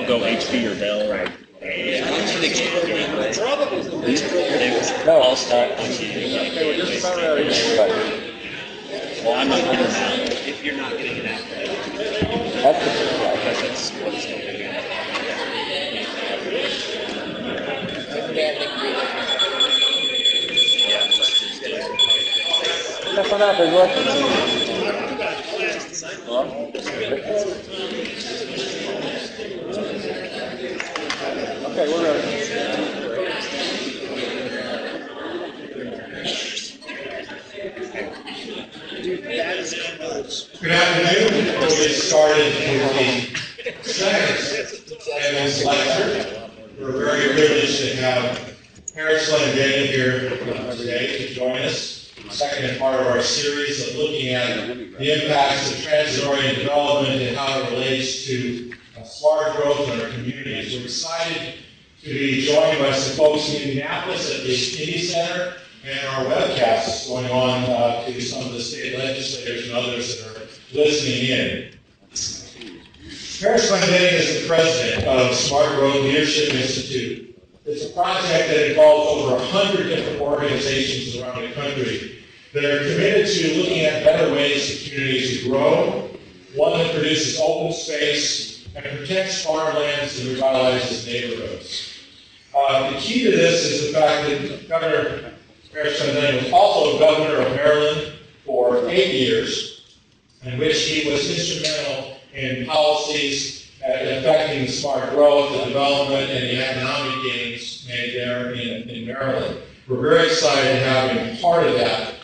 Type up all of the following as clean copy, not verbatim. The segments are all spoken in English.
I'll go HP or Dell. Right. And I don't think it's all start well, I'm not if you're not getting it out. That's what's going on. That's what I've been working on. Okay, we're ready. Good afternoon. We'll get started with the second evidence lecture. We're very privileged to have Parris Glendening here today to join us. Second part of our series of looking at the impacts of transit-oriented development and how it relates to smart growth in our communities. We're excited to be joined by some folks in Indianapolis at the Kennedy Center and our webcasts going on to some of the state legislators and others that are listening in. Parris Glendening is the president of Smart Growth Leadership Institute. It's a project that involves over 100 different organizations around the country that are committed to looking at better ways for communities to grow, one that produces open space and protects farmlands and revitalizes neighborhoods. The key to this is the fact that Governor Parris Glendening was also governor of Maryland for 8 years, in which he was instrumental in policies affecting smart growth, the development, and the economic gains made there in Maryland. We're very excited to have him part of that.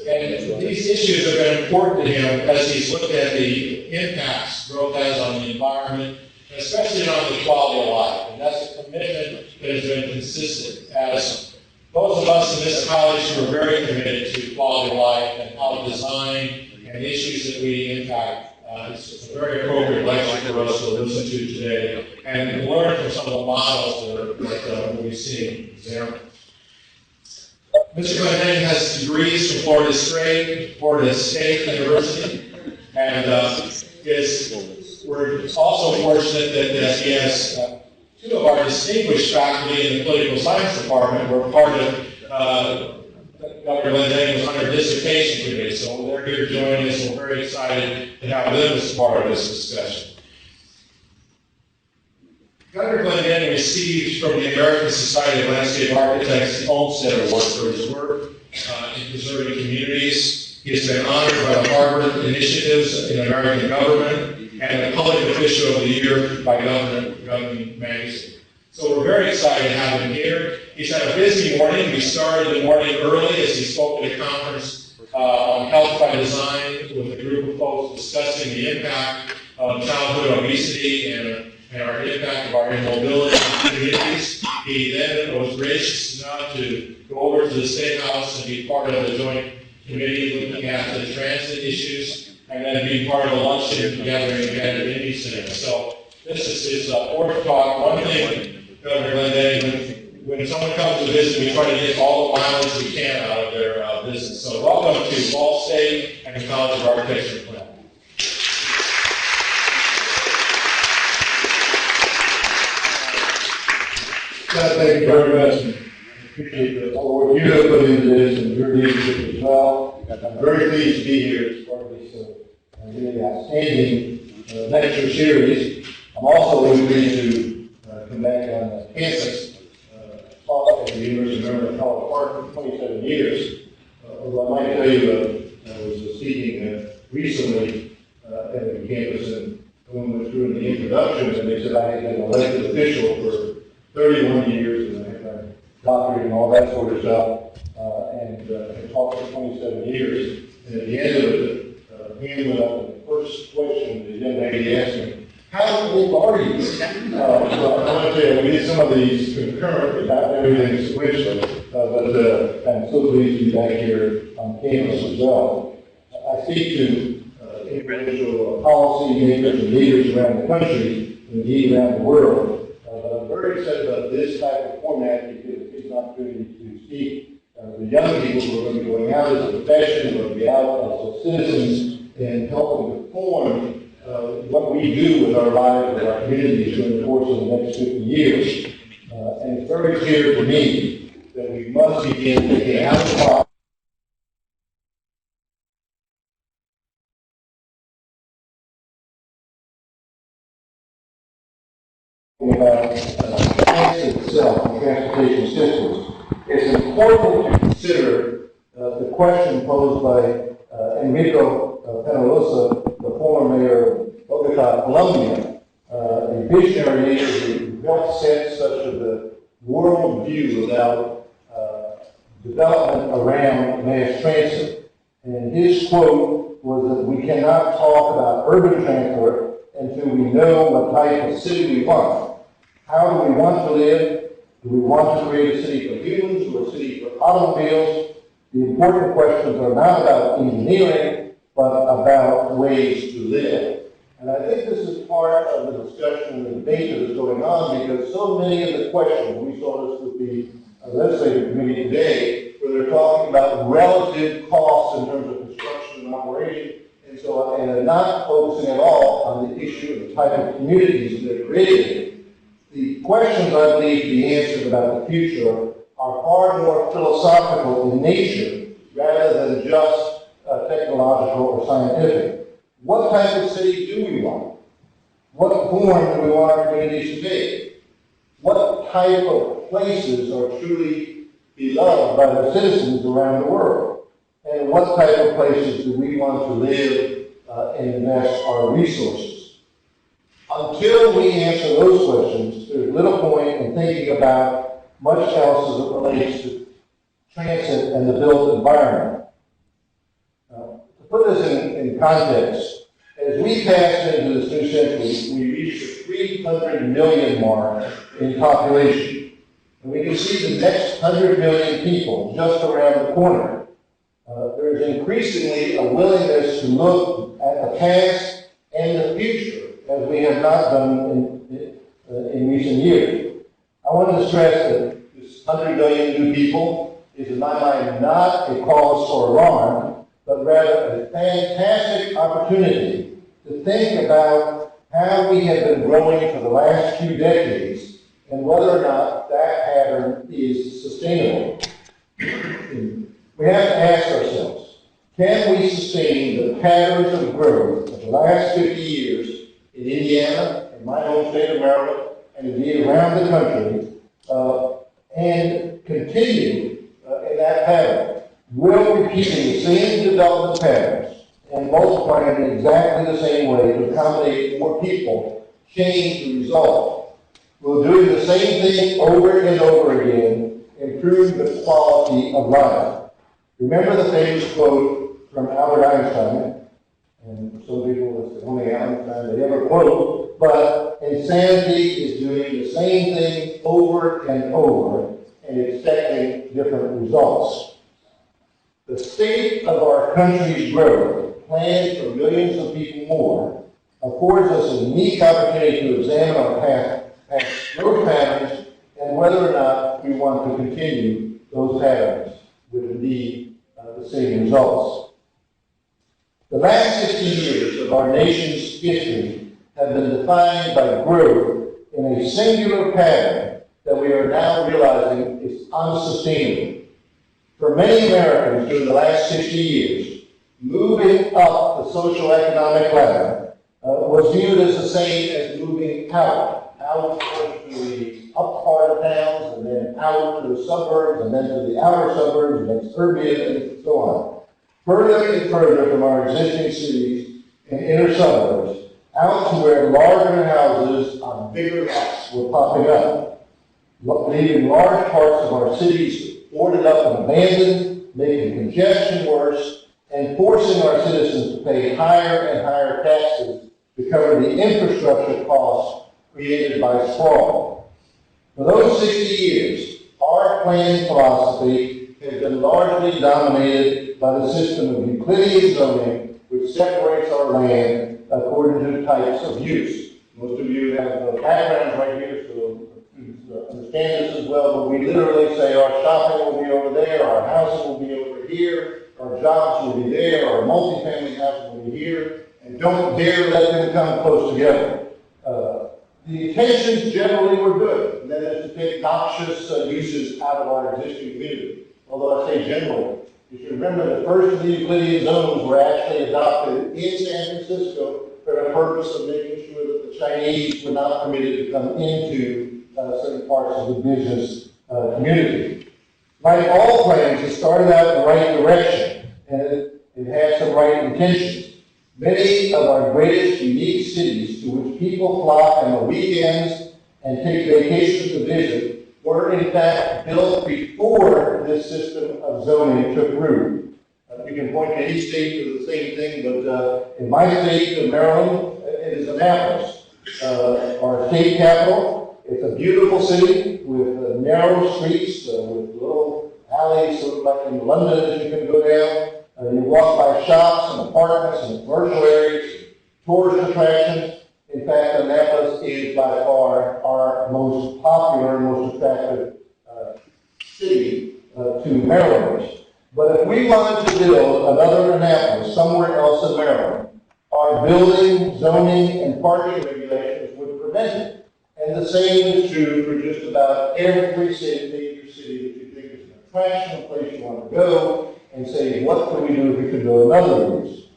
And these issues have been important to him as he's looked at the impacts growth has on the environment, and especially on the quality of life. And that's a commitment that has been consistent as those of us in this college who are very committed to quality of life and how to design and the issues that we impact. It's a very appropriate lecture for us to listen to today and learn from some of the models that we've seen there. Mr. Glendening has degrees from Florida State University, and we're also fortunate that he has two of our distinguished faculty in the political science department were part of Dr. Glendening's under dissertation committee, so they're here joining us, and we're very excited to have them as part of this discussion. Governor Glendening received from the American Society of Landscape Architects the Olmsted Award for his work in preserving communities. He has been honored by the Harvard Initiatives in American Government and the Public Official of the Year by Governing Magazine. So we're very excited to have him here. He's had a busy morning. We started the morning early as he spoke at a conference on health by design with a group of folks discussing the impact of childhood obesity and our impact of our immobility in communities. He then was gracious enough to go over to the State House and be part of the joint committee looking at the transit issues, and then be part of the luncheon gathering at the Kennedy Center. So this is his fourth talk. One thing, Governor Glendening, when someone comes to visit, we try to get all the mileage we can out of their business. So welcome to Ball State and the College of Architecture and Planning. Thank you very much. I appreciate all the work you have put into this and your leadership as well. I'm very pleased to be here as part of this really outstanding lecture series. I'm also really pleased to come back on the campus, taught at the University of Maryland College Park for 27 years. Although I might tell you, I was speaking recently at the campus, and someone went through the introduction, and they said I had been an elected official for 31 years, and I had my doctorate and all that sort of stuff, and taught for 27 years. And at the end of it, the hand went up, and the first question the young lady asked me, how old are you? So I want to tell you, we did some of these concurrently, not everything sequentially, but I'm so pleased to be back here on campus as well. I speak to individual policy makers and leaders around the country, and indeed around the world. I'm very excited about this type of format because it gives an opportunity to speak the young people who are going to be going out as a profession, who are going to be out as citizens, and helping to form what we do with our lives and our communities during the course of the next 50 years. And it's very clear to me that we must begin thinking out of the box about transit itself and transportation systems. It's important to consider the question posed by Enrico Peñalosa, the former mayor of Bogota, Colombia, a visionary leader who helped set such a world view about development around mass transit. And his quote was that we cannot talk about urban transport until we know what type of city we want. How do we want to live? Do we want to create a city for humans or a city for automobiles? The important questions are not about engineering, but about ways to live. And I think this is part of the discussion and the debate that is going on, because so many of the questions, we saw this with the legislative committee today, where they're talking about relative costs in terms of construction and operation, and so on, and they're not focusing at all on the issue of the type of communities that they're creating. The questions, I believe, to be answered about the future are far more philosophical in nature rather than just technological or scientific. What type of city do we want? What form do we want our communities to be? What type of places are truly beloved by the citizens around the world? And what type of places do we want to live and invest our resources? Until we answer those questions, there's little point in thinking about much else as it relates to transit and the built environment. To put this in context, as we pass into this new century, we reach the 300 million mark in population. And we can see the next 100 million people just around the corner. There's increasingly a willingness to look at the past and the future as we have not done in recent years. I want to stress that this 100 million new people is, in my mind, not a cause for alarm, but rather a fantastic opportunity to think about how we have been growing for the last 2 decades and whether or not that pattern is sustainable. We have to ask ourselves, can we sustain the patterns of growth of the last 50 years in Indiana, in my home state of Maryland, and indeed around the country, and continue in that pattern? Will repeating the same development patterns and multiplying in exactly the same way to accommodate more people change the result? Will doing the same thing over and over again improve the quality of life? Remember the famous quote from Albert Einstein, and some people, it's the only Einstein they ever quote, but insanity is doing the same thing over and over and expecting different results. The state of our country's growth, planned for millions of people more, affords us a unique opportunity to examine our past growth patterns and whether or not we want to continue those patterns with indeed the same results. The last 60 years of our nation's history have been defined by growth in a singular pattern that we are now realizing is unsustainable. For many Americans during the last 60 years, moving up the social economic ladder was viewed as the same as moving out to the up part of towns, and then out to the suburbs, and then to the outer suburbs, and then suburbia, and so on. Further and further from our existing cities and inner suburbs, out to where larger houses on bigger lots were popping up, leaving large parts of our cities boarded up and abandoned, making congestion worse, and forcing our citizens to pay higher and higher taxes to cover the infrastructure costs created by sprawl. For those 60 years, our planning philosophy has been largely dominated by the system of Euclidean zoning, which separates our land according to types of use. Most of you have backgrounds right here, so you understand this as well, but we literally say our shopping will be over there, our houses will be over here, our jobs will be there, our multifamily house will be here, and and don't dare let them come close together. The intentions generally were good, and that is to take noxious uses out of our existing community. Although I say generally, you should remember the first of the Euclidean zones were actually adopted in San Francisco for the purpose of making sure that the Chinese were not permitted to come into certain parts of the business community. Like all plans, it started out in the right direction, and it had some right intentions. Many of our greatest unique cities to which people flock on the weekends and take vacations to visit were in fact built before this system of zoning took root. You can point to any state to the same thing, but in my state of Maryland, it is Annapolis. Our state capital, it's a beautiful city with narrow streets, with little alleys, sort of like in London as you can go down. You walk by shops and apartments and commercial areas, tourist attractions. In fact, Annapolis is by far our most popular, most attractive city to Marylanders. But if we wanted to build another Annapolis somewhere else in Maryland, our building, zoning, and parking regulations would prevent it. And the same is true for just about every major city that you think is an attraction, a place you want to go, and say, what can we do if we could build another use?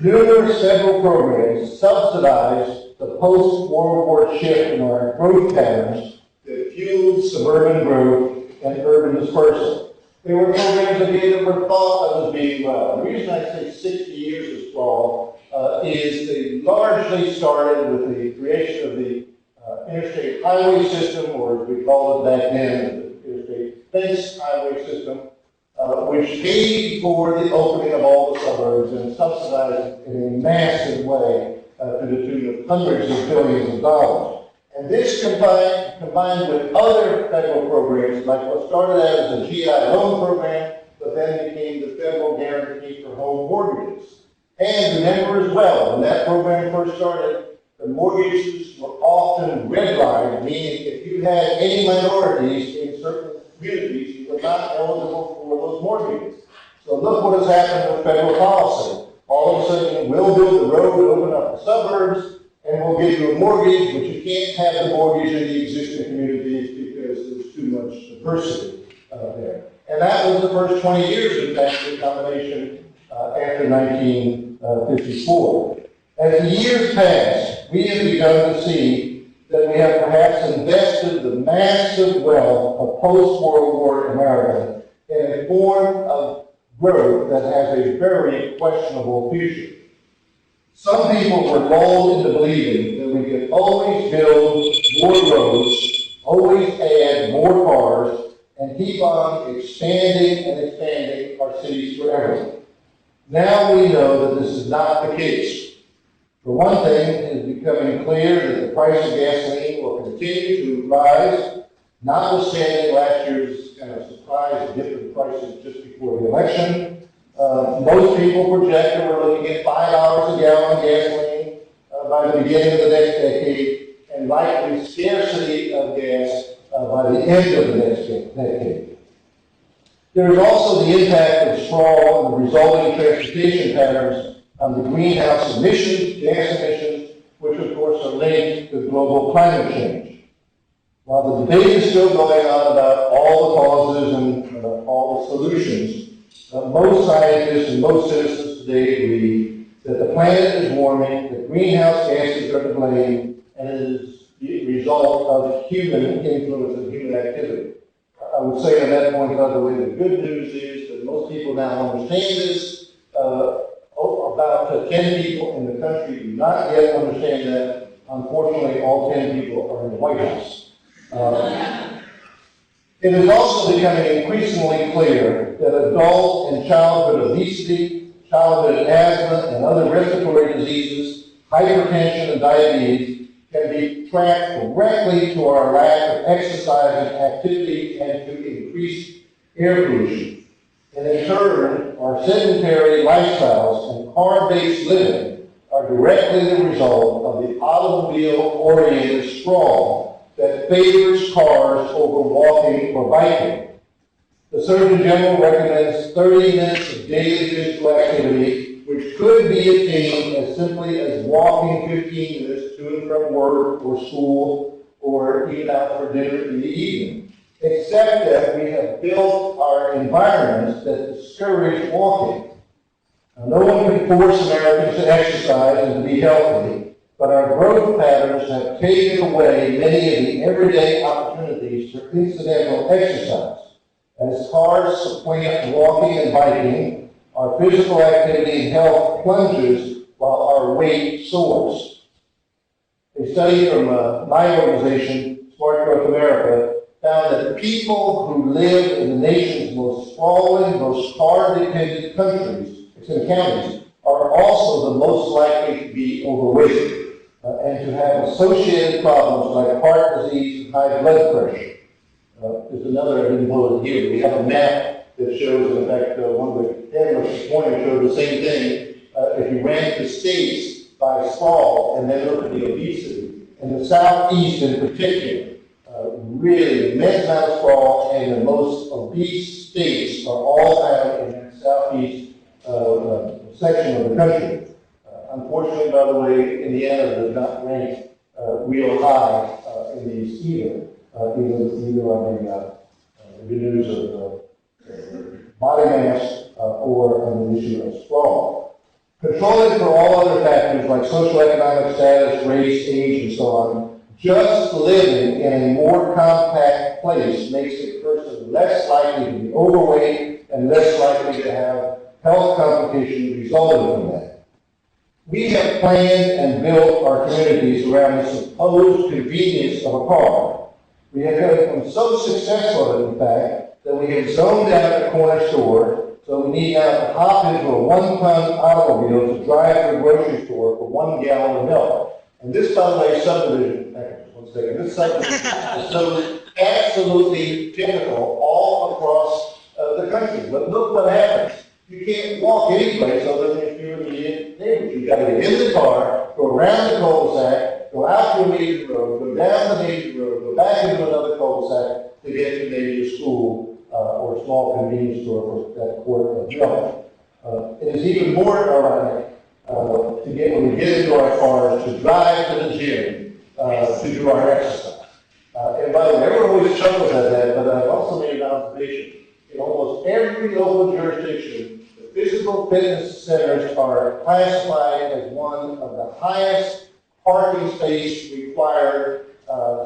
Numerous federal programs subsidize the post-World War shift in our growth patterns that fueled suburban growth and urban dispersal. They were programs again that were thought of as being well. The reason I say 60 years is small is they largely started with the creation of the interstate highway system, or as we called it back then, the interstate fence highway system, which paid for the opening of all the suburbs and subsidized in a massive way to the tune of hundreds of billions of dollars. And this combined with other federal programs, like what started out as a GI loan program, but then became the federal guarantee for home mortgages. And remember as well, when that program first started, the mortgages were often redlined, meaning if you had any minorities in certain communities, you were not eligible for those mortgages. So look what has happened with federal policy. All of a sudden, we'll build the road to open up the suburbs, and we'll give you a mortgage, but you can't have the mortgage in the existing communities because there's too much diversity there. And that was the first 20 years, in fact, of the combination after 1954. As the years pass, we have begun to see that we have perhaps invested the massive wealth of post-World War America in a form of growth that has a very questionable future. Some people were lulled into believing that we could always build more roads, always add more cars, and keep on expanding and expanding our cities forever. Now we know that this is not the case. For one thing, it is becoming clear that the price of gasoline will continue to rise, notwithstanding last year's kind of surprise dip in prices just before the election. Most people project that we're looking at $5 a gallon gasoline by the beginning of the next decade, and likely scarcity of gas by the end of the next decade. There is also the impact of sprawl and the resulting transportation patterns on the greenhouse emissions, gas emissions, which of course are linked to global climate change. While the debate is still going on about all the causes and all the solutions, most scientists and most citizens today agree that the planet is warming, that greenhouse gases are to blame, and it is the result of human influence and human activity. I would say on that point, by the way, the good news is that most people now understand this. About 10 people in the country do not yet understand that. Unfortunately, all 10 people are in the White House. It is also becoming increasingly clear that adult and childhood obesity, childhood asthma, and other respiratory diseases, hypertension, and diabetes can be tracked directly to our lack of exercise and activity and to increased air pollution. And in turn, our sedentary lifestyles and car-based living are directly the result of the automobile-oriented sprawl that favors cars over walking or biking. The Surgeon General recommends 30 minutes of daily physical activity, which could be attained as simply as walking 15 minutes to and from work or school or even out for dinner in the evening, except that we have built our environments that discourage walking. Now, no one can force Americans to exercise and to be healthy, but our growth patterns have taken away many of the everyday opportunities for incidental exercise. As cars supplant walking and biking, our physical activity and health plunges while our weight soars. A study from my organization, Smart Growth America, found that people who live in the nation's most sprawling, most car-dependent counties are also the most likely to be overweight and to have associated problems like heart disease and high blood pressure. There's another, I didn't pull it here, we have a map that shows, in fact, one of the analysts this morning showed the same thing. If you rank the states by sprawl and then look at the obesity, in the Southeast in particular, really, the immense amount of sprawl and the most obese states are all found in that Southeast section of the country. Unfortunately, by the way, Indiana does not rank real high in these either on the news of body mass or on the issue of sprawl. Controlling for all other factors like social economic status, race, age, and so on, just living in a more compact place makes a person less likely to be overweight and less likely to have health complications resulting from that. We have planned and built our communities around the supposed convenience of a car. We have become so successful, in fact, that we have zoned out a corner store, so we need now to hop into a 1-ton automobile to drive to the grocery store for 1 gallon of milk. And this, by the way, subdivision, this subdivision is so absolutely typical all across the country. But look what happens. You can't walk any place other than if you're in the immediate neighborhood. You've got to get in the car, go around the cul-de-sac, go out to a major road, go down the major road, go back into another cul-de-sac to get to maybe a school or a small convenience store for that quart of milk. It is even more ironic to get, when we get into our cars, to drive to the gym to do our exercise. And by the way, everyone always chuckles at that, but I've also made an observation. In almost every local jurisdiction, the physical fitness centers are classified as one of the highest parking space required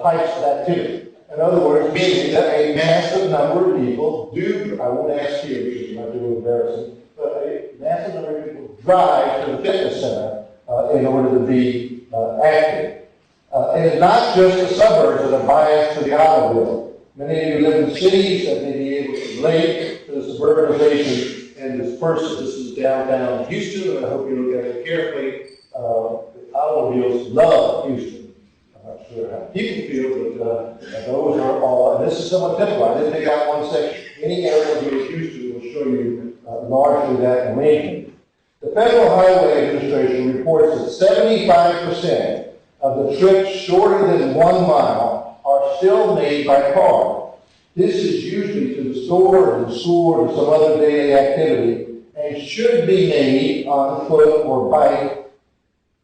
types of activity. In other words, meaning that a massive number of people do, I won't ask you, which is not too embarrassing, but a massive number of people drive to the fitness center in order to be active. And it's not just the suburbs that are biased to the automobile. Many of you live in cities that may be able to relate to the suburbanization and disperse. This is downtown Houston, and I hope you look at it carefully. The automobiles love Houston. I'm not sure how people feel, but those are all, and this is somewhat typical. I didn't pick out one section. Any area here in Houston will show you largely that arrangement. The Federal Highway Administration reports that 75% of the trips shorter than 1 mile are still made by car. This is usually to the store or the school or some other daily activity and should be made on foot or bike.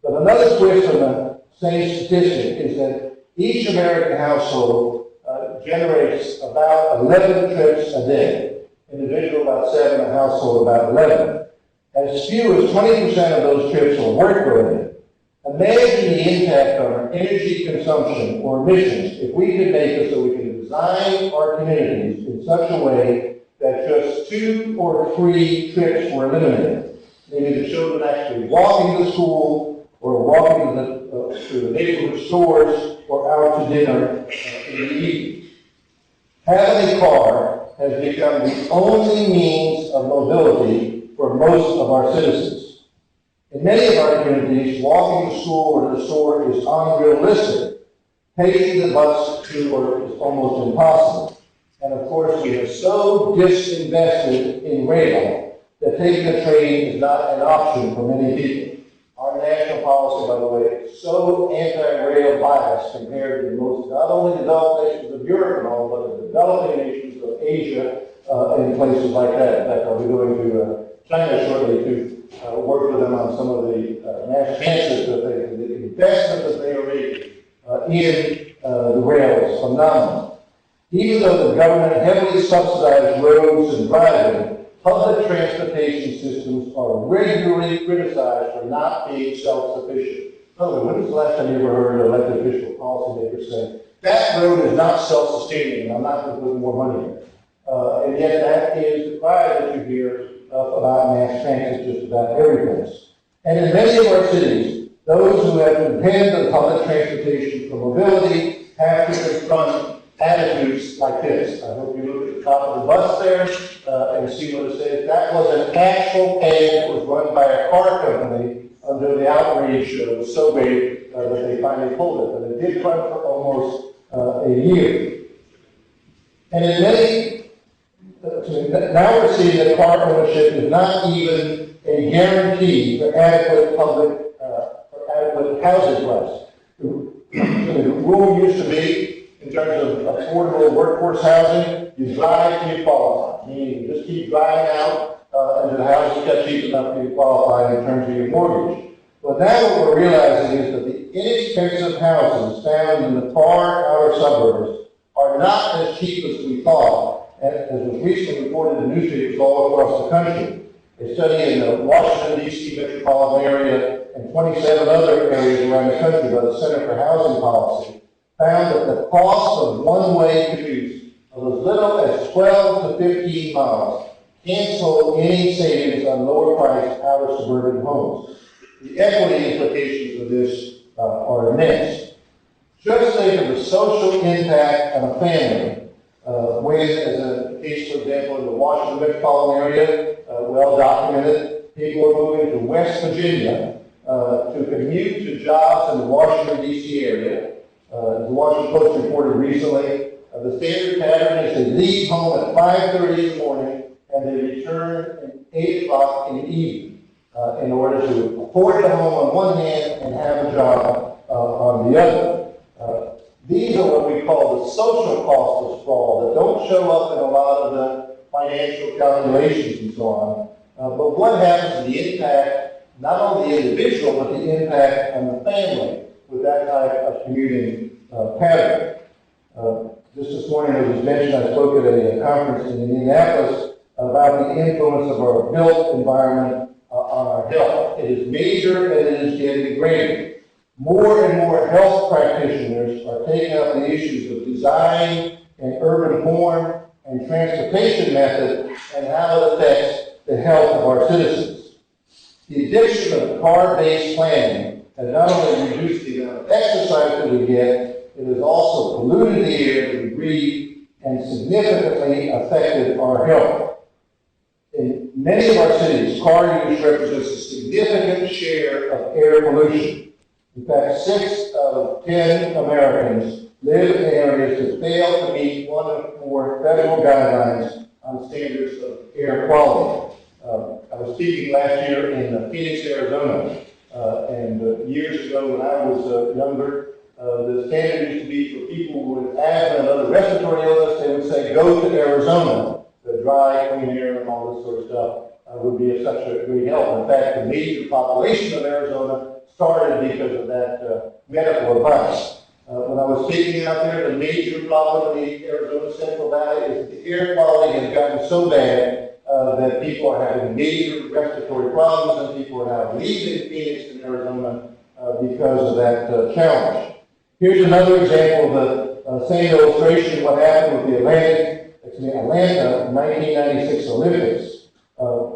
But another twist on the same statistic is that each American household generates about 11 trips a day. Individual about 7, a household about 11. As few as 20% of those trips are work-related. Imagine the impact on our energy consumption or emissions if we could make it so we can design our communities in such a way that just 2 or 3 trips were eliminated. Maybe the children actually walking to school or walking to the neighborhood stores or out to dinner in the evening. Having a car has become the only means of mobility for most of our citizens. In many of our communities, walking to school or to the store is unrealistic. Taking the bus to work is almost impossible. And of course, we have so disinvested in rail that taking a train is not an option for many people. Our national policy, by the way, is so anti-rail biased compared to most, not only developed nations of Europe and all, but the developing nations of Asia and places like that. In fact, I'll be going to China shortly to work with them on some of the mass transit the investment that they are making in the rail is phenomenal. Even though the government heavily subsidizes roads and driving, public transportation systems are regularly criticized for not being self-sufficient. By the way, when was the last time you ever heard an elected official policymaker say, that road is not self-sustaining and I'm not going to put more money in it? And yet that is the cry that you hear about mass transit just about every place. And in many of our cities, those who have depended on public transportation for mobility have to confront attitudes like this. I hope you look at the top of the bus there and see what it says. That was an actual ad that was run by a car company under the outrage was so great that they finally pulled it. But it did run for almost a year. And in many, now we're seeing that car ownership is not even a guarantee for adequate adequate housing price. The rule used to be, in terms of affordable workforce housing, you drive till you qualify. Meaning you just keep driving out until the house gets cheap enough for you to qualify in terms of your mortgage. But now what we're realizing is that the inexpensive houses found in the far outer suburbs are not as cheap as we thought, as was recently reported in newspapers all across the country. A study in the Washington, D.C. metropolitan area and 27 other areas around the country by the Center for Housing Policy found that the cost of one-way commutes of as little as 12 to 15 miles cancel any savings on lower-priced outer suburban homes. The equity implications of this are immense. Just think of the social impact on a family when, as a case, for example, in the Washington metropolitan area, well documented, people are moving to West Virginia to commute to jobs in the Washington, D.C. area. As the Washington Post reported recently, the standard pattern is they leave home at 5:30 in the morning and they return at 8 o'clock in the evening in order to afford the home on one hand and have a job on the other. These are what we call the social costs of sprawl that don't show up in a lot of the financial calculations and so on. But what happens to the impact, not on the individual, but the impact on the family with that type of commuting pattern? Just this morning, as was mentioned, I spoke at a conference in Indianapolis about the influence of our built environment on our health. It is major and it is getting greater. More and more health practitioners are taking up the issues of design and urban form and transportation method and how it affects the health of our citizens. The addiction of car-based planning has not only reduced the amount of exercise that we get, it has also polluted the air that we breathe and significantly affected our health. In many of our cities, car use represents a significant share of air pollution. In fact, 6 out of 10 Americans live in areas that fail to meet one of 4 federal guidelines on standards of air quality. I was speaking last year in Phoenix, Arizona, and years ago when I was younger, the standard used to be for people with asthma and other respiratory illness, they would say, go to Arizona. The dry, clean air and all this sort of stuff would be of such a great help. In fact, the major population of Arizona started because of that medical advice. When I was speaking out there, the major problem in the Arizona Central Valley is that the air quality has gotten so bad that people are having major respiratory problems and people are now leaving Phoenix and Arizona because of that challenge. Here's another example of the same illustration of what happened with the Atlanta 1996 Olympics.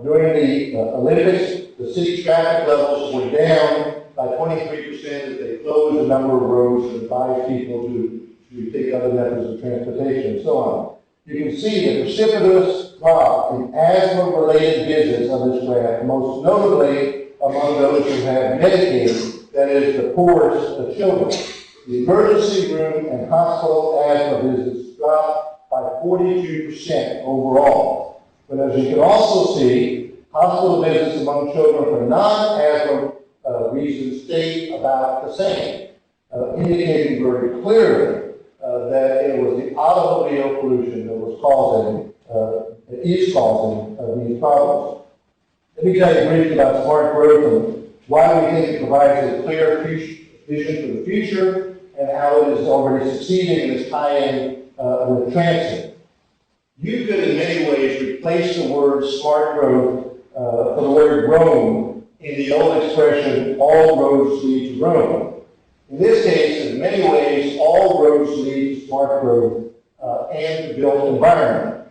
During the Olympics, the city traffic levels were down by 23% as they closed a number of roads and advised people to take other methods of transportation and so on. You can see the precipitous drop in asthma-related visits on this graph, most notably among those who have Medicaid, that is, the poorest of children. The emergency room and hospital asthma visits dropped by 42% overall. But as you can also see, hospital visits among children for non-asthma reasons stayed about the same, indicating very clearly that it was the automobile pollution that was causing, that is causing these problems. Let me tell you briefly about smart growth and why we think it provides a clear vision for the future and how it is already succeeding in its tie-in with transit. You could in many ways replace the word smart growth for the word Rome in the old expression, all roads lead to Rome. In this case, in many ways, all roads lead to smart growth and the built environment.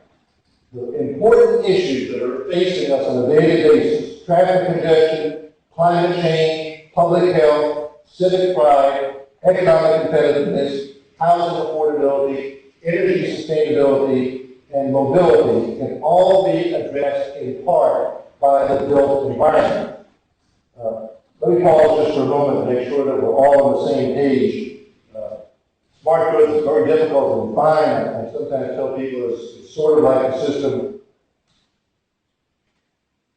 The important issues that are facing us on a daily basis, traffic congestion, climate change, public health, civic pride, economic competitiveness, housing affordability, energy sustainability, and mobility can all be addressed in part by the built environment. Let me pause just for a moment to make sure that we're all on the same page. Smart growth is very difficult to define. I sometimes tell people it's sort of like a system.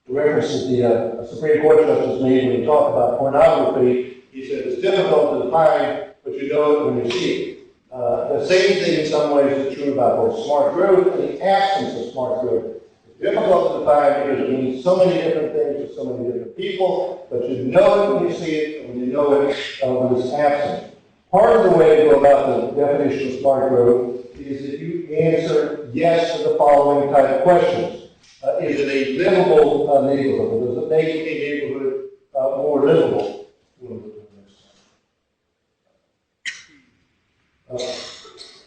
The reference that the Supreme Court Justice made when he talked about pornography, he said it's difficult to define, but you know it when you see it. The same thing in some ways is true about both smart growth and the absence of smart growth. It's difficult to define because it means so many different things to so many different people, but you know it when you see it and when you know it when it's absent. Part of the way to go about the definition of smart growth is that you answer yes to the following type of questions. Is it a livable neighborhood? Does it make a neighborhood more livable?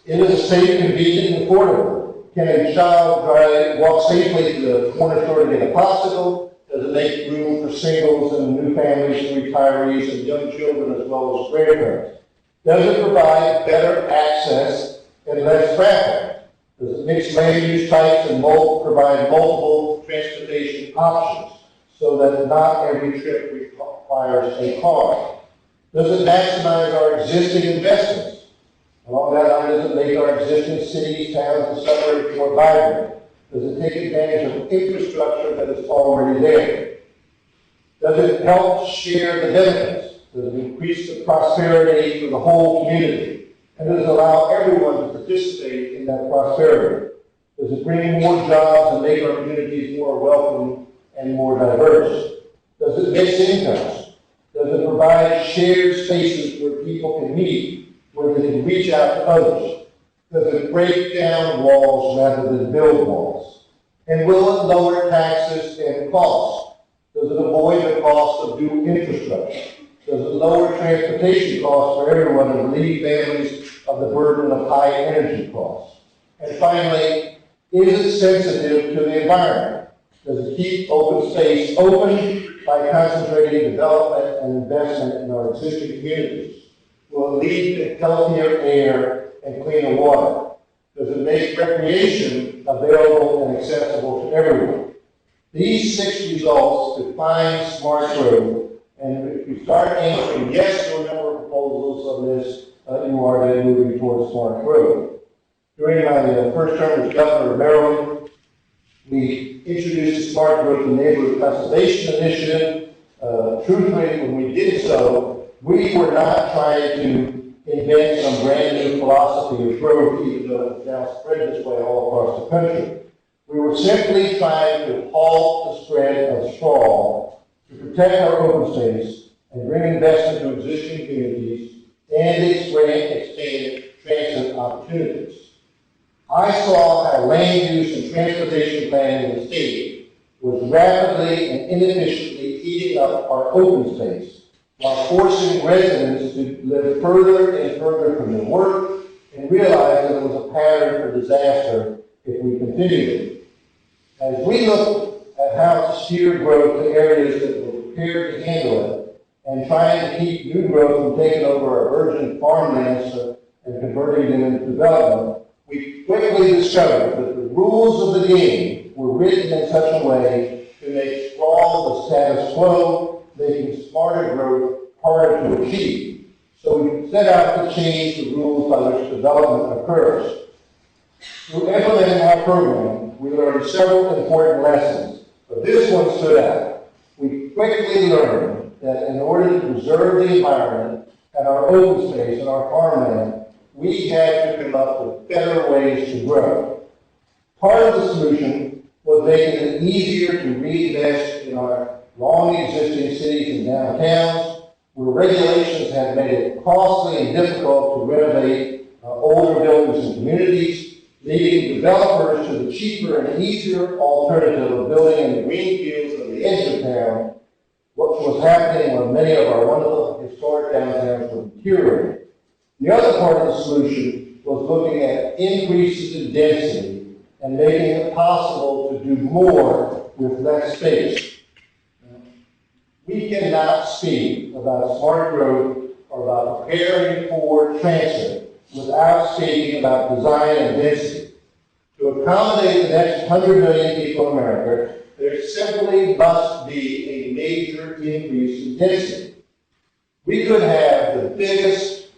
It is safe, convenient, and affordable. Can a child walk safely to the corner store to get a popsicle? Does it make room for singles and new families and retirees and young children as well as grandparents? Does it provide better access and less traffic? Does it mix land use types and provide multiple transportation options so that not every trip requires a car? Does it maximize our existing investments? Along that line, does it make our existing cities, towns, and suburbs more vibrant? Does it take advantage of infrastructure that is already there? Does it help share the benefits? Does it increase the prosperity for the whole community? And does it allow everyone to participate in that prosperity? Does it bring more jobs and make our communities more welcome and more diverse? Does it mix incomes? Does it provide shared spaces where people can meet, where they can reach out to others? Does it break down walls rather than build walls? And will it lower taxes and costs? Does it avoid the cost of new infrastructure? Does it lower transportation costs for everyone and relieve families of the burden of high energy costs? And finally, is it sensitive to the environment? Does it keep open space open by concentrating development and investment in our existing communities? Will it lead to healthier air and cleaner water? Does it make recreation available and accessible to everyone? These 6 results define smart growth. And if you start answering yes to a number of proposals on this, you are then moving towards smart growth. During my first term as governor of Maryland, we introduced the Smart Growth and Neighborhood Conservation Initiative. Truthfully, when we did so, we were not trying to invent some brand new philosophy of growth, even though it's now spread this way all across the country. We were simply trying to halt the spread of sprawl, to protect our open space and bring investment to existing communities and expand transit opportunities. I saw how land use and transportation planning in the state was rapidly and inefficiently eating up our open space while forcing residents to live further and further from their work and realize that it was a pattern for disaster if we continued it. As we look at how to steer growth to areas that were prepared to handle it, and trying to keep new growth from taking over our virgin farmlands and converting them into development, we quickly discovered that the rules of the game were written in such a way to make sprawl the status quo, making smarter growth harder to achieve. So we set out to change the rules by which development occurs. Through implementing our program, we learned several important lessons, but this one stood out. We quickly learned that in order to preserve the environment and our open space and our farmland, we had to come up with better ways to grow. Part of the solution was making it easier to reinvest in our long existing cities and downtowns, where regulations have made it costly and difficult to renovate older buildings and communities, leading developers to the cheaper and easier alternative of building in the green fields of the edge of town, what was happening when many of our wonderful historic downtowns were deteriorating. The other part of the solution was looking at increases in density and making it possible to do more with less space. We cannot speak about smart growth or about preparing for transit without speaking about design and density. To accommodate the next 100 million people in America, there simply must be a major increase in density. We could have the biggest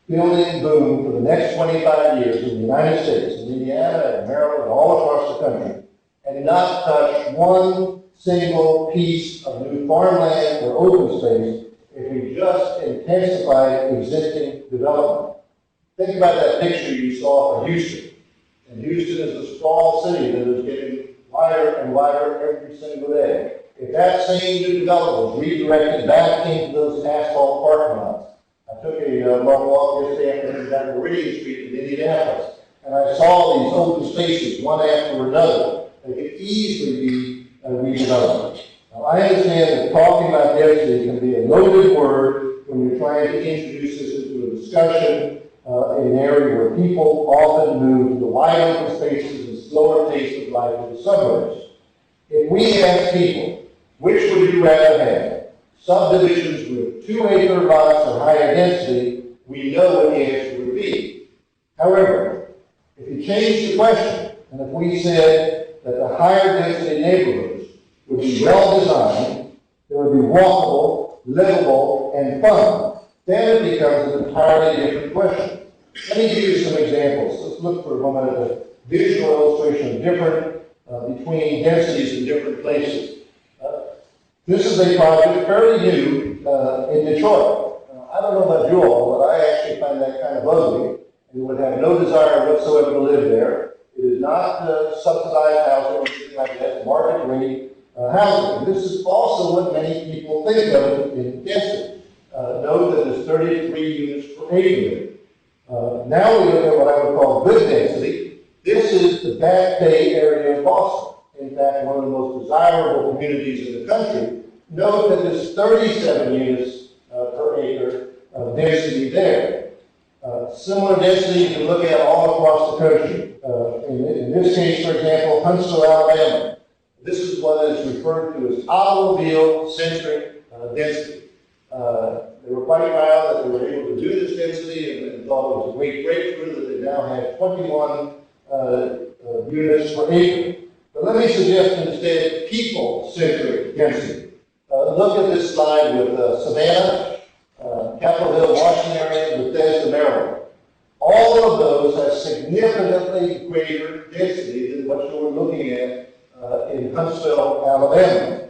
building boom for the next 25 years in the United States, in Indiana and Maryland and all across the country, and not touch one single piece of new farmland or open space if we just intensify existing development. Think about that picture you saw from Houston. And Houston is a small city that is getting wider and wider every single day. If that same new development was redirected back into those asphalt parking lots, I took a long walk yesterday afternoon down Meridian Street in Indianapolis, and I saw these open spaces one after another. They could easily be redeveloped. Now, I understand that talking about density can be a loaded word when you're trying to introduce this into a discussion in an area where people often move to the wide open spaces and slower pace of life in the suburbs. If we ask people, which would you rather have? Subdivisions with 2-acre lots or higher density, we know what the answer would be. However, if you change the question, and if we said that the higher density neighborhoods would be well designed, they would be walkable, livable, and fun, then it becomes an entirely different question. Let me give you some examples. Let's look for a moment at a visual illustration of different between densities in different places. This is a project fairly new in Detroit. I don't know about you all, but I actually find that kind of ugly and would have no desire whatsoever to live there. It is not subsidized housing or anything like that, it's market rate housing. And this is also what many people think of in density. Note that there's 33 units per acre. Now we look at what I would call good density. This is the Back Bay area of Boston. In fact, one of the most desirable communities in the country. Note that there's 37 units per acre of density there. Similar density you can look at all across the country. In this case, for example, Huntsville, Alabama. This is what is referred to as automobile-centric density. They were quite proud that they were able to do this density and thought it was a great breakthrough that they now have 21 units per acre. But let me suggest instead people-centric density. Look at this slide with Savannah, Capitol Hill, Washington area, and Bethesda, Maryland. All of those have significantly greater density than what you're looking at in Huntsville, Alabama.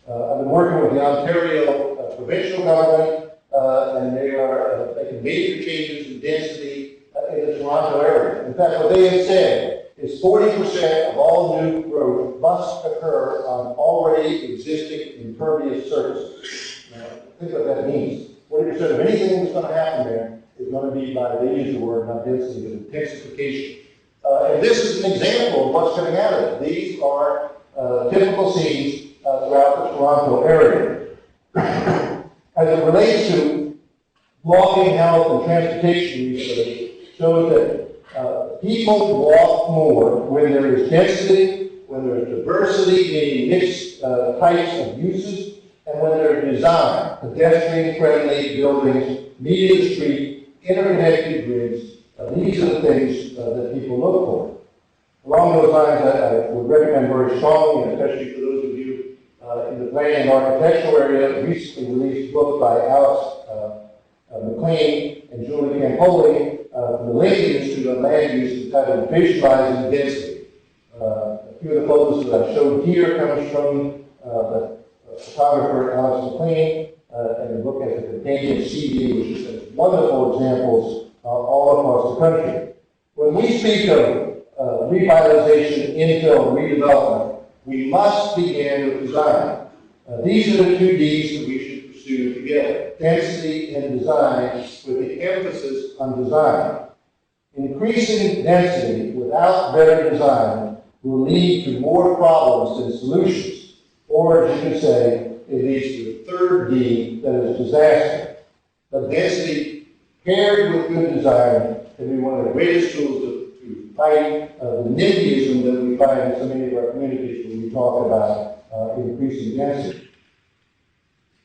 I've been working with the Ontario provincial government, and they are making major changes in density in the Toronto area. In fact, what they have said is 40% of all new growth must occur on already existing impervious surfaces. Now, think what that means. 40% of anything that's going to happen there is going to be by, they use the word, not density, but intensification. And this is an example of what's coming out of it. These are typical scenes throughout the Toronto area. As it relates to walking health and transportation research, shows that people walk more when there is density, when there is diversity, meaning mixed types of uses, and when there is design, pedestrian-friendly buildings, median street, interconnected grids. These are the things that people look for. Along those lines, I would recommend very strongly, especially for those of you in the planning and architectural area, a recently released book by Alex McLean and Julie Campoli from the Lincoln Institute on Land Use entitled Visualizing Density. A few of the photos that I've showed here comes from the photographer Alex McLean, and the book has a companion CD, which is wonderful examples all across the country. When we speak of revitalization, infill, redevelopment, We must begin with design. These are the two Ds that we should pursue together: density and design, with the emphasis on design. Increasing density without better design will lead to more problems than solutions. Or, as you could say, it leads to the third D, that is disaster. But density paired with good design can be one of the greatest tools to fight the NIMBYism that we find in so many of our communities when we talk about increasing density.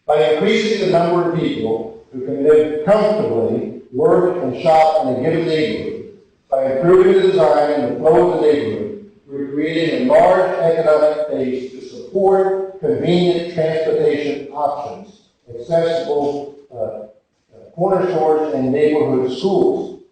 By increasing the number of people who can live comfortably, work, and shop in a given neighborhood, by improving the design and the flow of the neighborhood, we're creating a large economic base to support convenient transportation options, accessible corner stores, and neighborhood schools.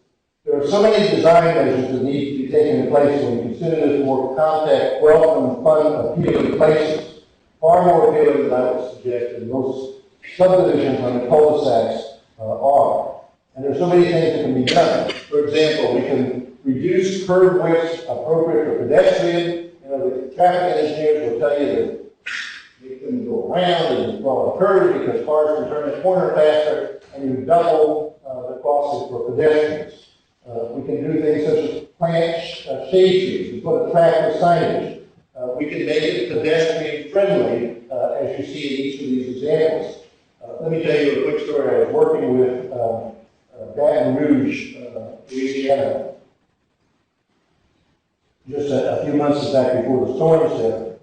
There are so many design measures that need to be taken in place when we consider this more compact, welcome, fun, appealing places. Far more appealing than I would suggest in most subdivisions on the cul-de-sacs are. And there's so many things that can be done. For example, we can reduce curb widths appropriate for pedestrian. You know, the traffic engineers will tell you that you can go around and draw a curve because cars can turn the corner faster, and you double the cost for pedestrians. We can do things such as plant shade trees. We put a track with signage. We can make it pedestrian friendly, as you see in each of these examples. Let me tell you a quick story. I was working with Baton Rouge, Louisiana, just a few months back before the storms hit,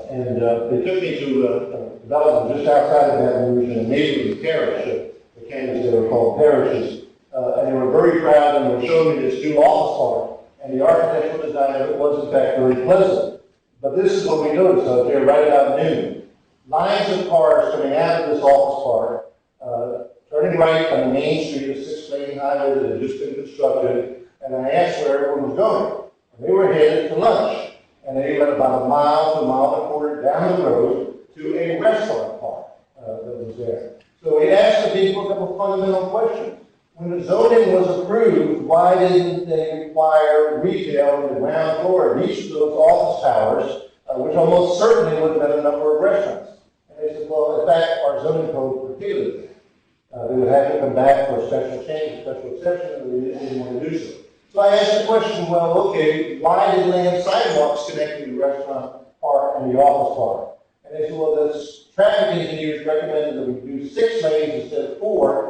and they took me to a development just outside of Baton Rouge in a neighboring parish. The counties they were called parishes, and they were very proud and were showing me this new office park. And the architectural design of it was in fact very pleasant. But this is what we noticed out there right about noon: lines of cars coming out of this office park, turning right on the main street, a 6-lane highway that had just been constructed, and I asked where everyone was going. And they were headed to lunch, and they went about a mile to a mile and a quarter down the road to a restaurant park that was there. So we asked the people a couple of fundamental questions. When the zoning was approved, why didn't they require retail on the ground floor of each of those office towers, which almost certainly would have been a number of restaurants? And they said, well, in fact, our zoning code prohibited that. They would have to come back for a special change, a special exception, and they didn't want to do so. So I asked the question, well, okay, why did they have sidewalks connecting the restaurant park and the office park? And they said, well, the traffic engineers recommended that we do 6 lanes instead of 4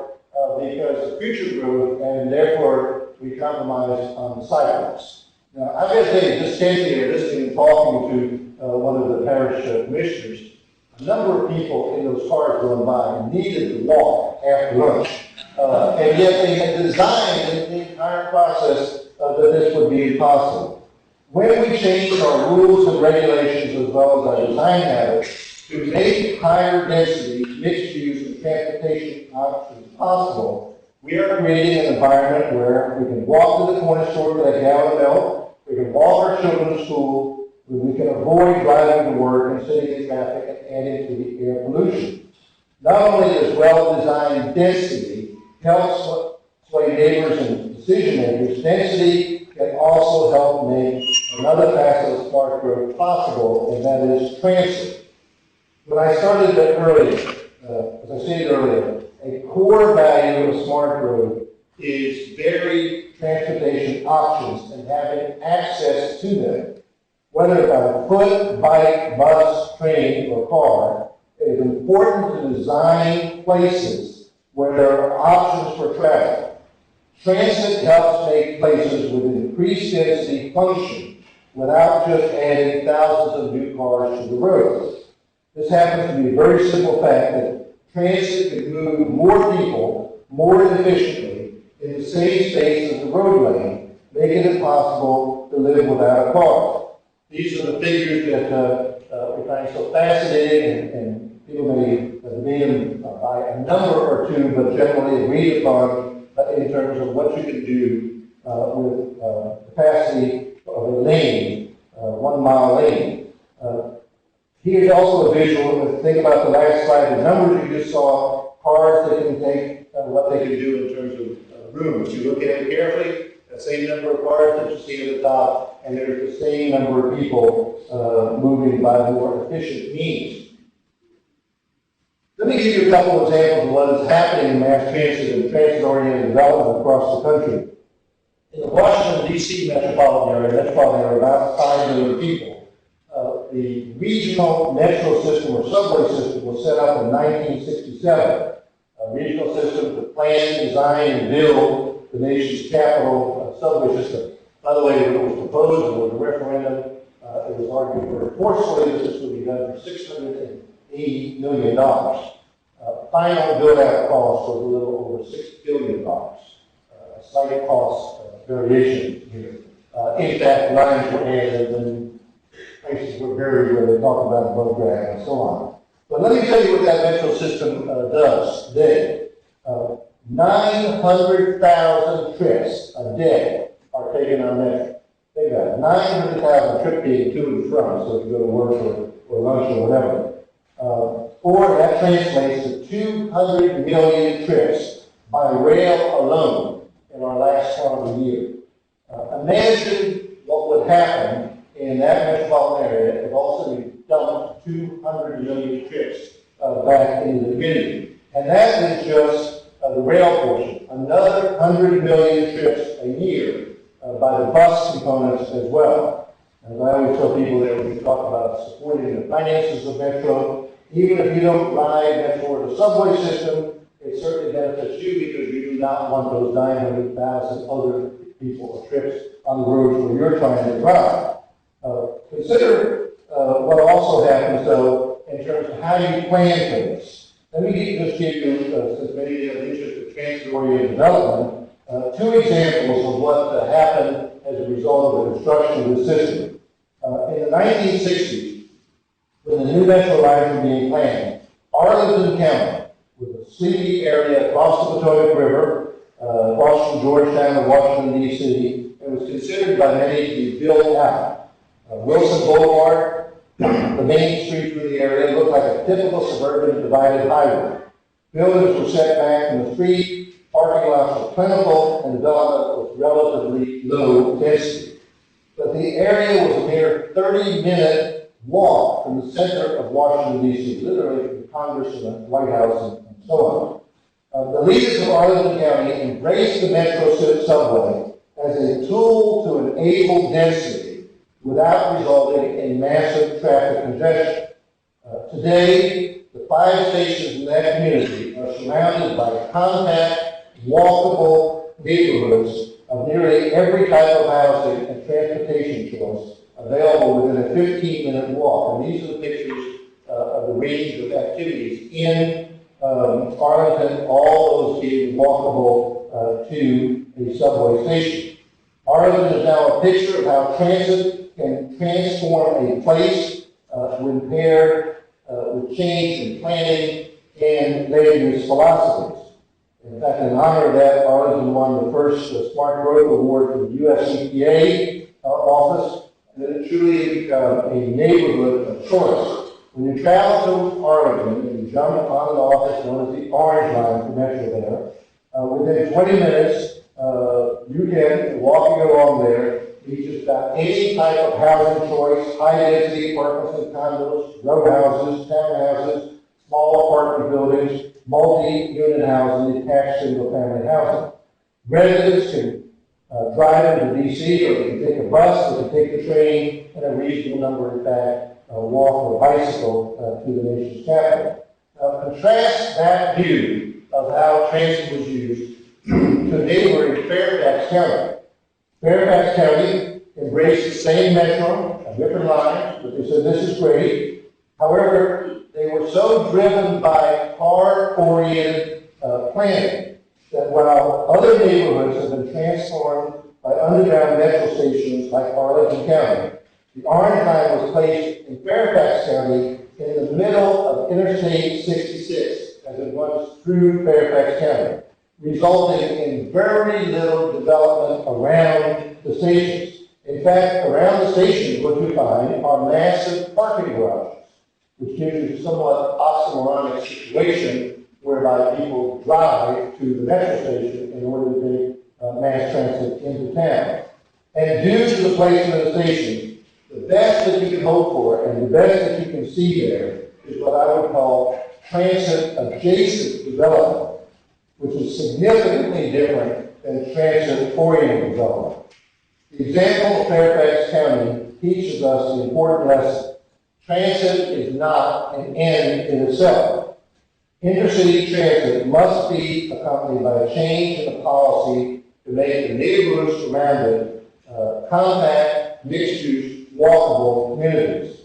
because of future growth, and therefore we compromised on the sidewalks. Now, I've got to tell you, just standing here listening and talking to one of the parish commissioners, a number of people in those cars going by needed to walk after lunch. And yet they had designed the entire process that this would be impossible. When we changed our rules and regulations as well as our design habits to make higher density, mixed use, and transportation options possible, we are creating an environment where we can walk to the corner store for that gallon of milk, we can walk our children to school, we can avoid driving to work and sitting in traffic and adding to the air pollution. Not only does well-designed density help sway neighbors and decision makers, density can also help make another facet of smart growth possible, and that is transit. When I started that earlier, as I stated earlier, a core value of smart growth is varied transportation options and having access to them. Whether by foot, bike, bus, train, or car, it is important to design places where there are options for travel. Transit helps make places with increased density function without just adding thousands of new cars to the roads. This happens to be a very simple fact that transit can move more people more efficiently in the same space as the road lane, making it possible to live without a car. These are the figures that we find so fascinating, and people may debate them by a number or two, but generally agreed upon in terms of what you can do with capacity of a lane, 1 mile lane. Here's also a visual. Think about the last slide. The numbers you just saw, cars that can take what they can do in terms of room. If you look at it carefully, the same number of cars that you see at the top, and there's the same number of people moving by more efficient means. Let me give you a couple of examples of what is happening in mass transit and transit-oriented development across the country. In the Washington, D.C. metropolitan area, about 5 million people. The regional metro system or subway system was set up in 1967. A regional system to plan, design, and build the nation's capital subway system. By the way, when it was proposed, there was a referendum. It was argued very forcefully that this would be done for $680 million. Final build-out cost was a little over $6 billion. A slight cost variation here. In fact, lines were added and places were buried where they talk about boat drag and so on. But let me tell you what that metro system does today. 900,000 trips a day are taken on metro. Think about it. 900,000 trips being to and from, so if you go to work or lunch or whatever. Or that translates to 200 million trips by rail alone in our last calendar year. Imagine what would happen in that metropolitan area if also we dumped 200 million trips back into the community. And that is just the rail portion. Another 100 million trips a year by the bus components as well. As I always tell people that when we talk about supporting the finances of Metro, even if you don't ride Metro or the subway system, it certainly benefits you because you do not want those 900,000 other people or trips on the roads where you're trying to drive. Consider what also happens, though, in terms of how you plan for this. Let me just give you, since many of you have interest in transit-oriented development, 2 examples of what happened as a result of the construction of the system. In the 1960s, when the new metro lines were being planned, Arlington County, with a sleepy area across the Potomac River, Washington, Georgetown, and Washington, D.C., it was considered by many to be built out. Wilson Boulevard, the main street through the area, looked like a typical suburban divided highway. Buildings were set back from the street, parking lots were plentiful, and development was relatively low density. But the area was a mere 30-minute walk from the center of Washington, D.C., literally from Congress and the White House and so on. The leaders of Arlington County embraced the Metro subway as a tool to enable density without resulting in massive traffic congestion. Today, the 5 stations in that community are surrounded by compact, walkable neighborhoods of nearly every type of housing and transportation choice available within a 15-minute walk. And these are the pictures of the range of activities in Arlington, all those being walkable to a subway station. Arlington is now a picture of how transit can transform a place when paired with change in planning and land use philosophies. In fact, in honor of that, Arlington won the first Smart Growth Award from the U.S. EPA office, and it truly become a neighborhood of choice. When you travel to Arlington and you jump on the office known as the Orange Line for Metro there, within 20 minutes, you can, walking along there, be just about any type of housing choice, high-density apartments and condos, row houses, townhouses, small apartment buildings, multi-unit housing, detached single-family housing. Residents can drive into D.C., or they can take a bus, or they can take the train, and a reasonable number, in fact, walk or bicycle to the nation's capital. Now, contrast that view of how transit was used to neighboring Fairfax County. Fairfax County embraced the same metro, a different line, but they said this is great. However, they were so driven by car-oriented planning that while other neighborhoods have been transformed by underground metro stations like Arlington County, the Orange Line was placed in Fairfax County in the middle of Interstate 66 as it runs through Fairfax County, resulting in very little development around the stations. In fact, around the stations, what you find are massive parking garages, which gives you a somewhat oxymoronic situation whereby people drive to the metro station in order to take mass transit into town. And due to the placement of the station, the best that you can hope for and the best that you can see there is what I would call transit-adjacent development, which is significantly different than transit-oriented development. The example of Fairfax County teaches us the important lesson. Transit is not an end in itself. Intercity transit must be accompanied by a change in the policy to make the neighborhoods around it compact, mixed-use, walkable communities.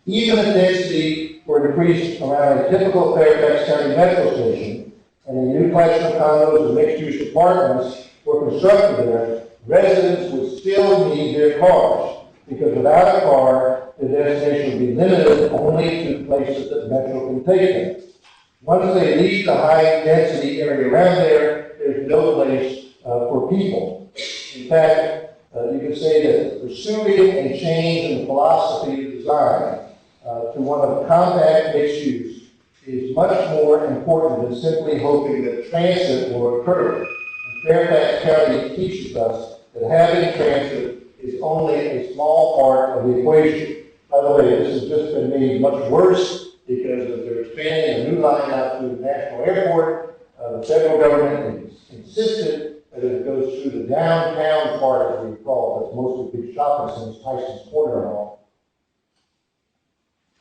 Even if density were increased around a typical Fairfax County metro station and a new collection of condos and mixed-use apartments were constructed there, residents would still need their cars, because without a car, the destination would be limited only to places that Metro can take them. Once they leave the high-density area around there, there's no place for people. In fact, you could say that pursuing a change in the philosophy of design to one of compact mixed use is much more important than simply hoping that transit will occur. And Fairfax County teaches us that having transit is only a small part of the equation. By the way, this has just been made much worse because as they're expanding a new line out to the National Airport, the federal government has insisted that it goes through the downtown part, as we call it, that's mostly big shopping centers, Tyson's Corner and all,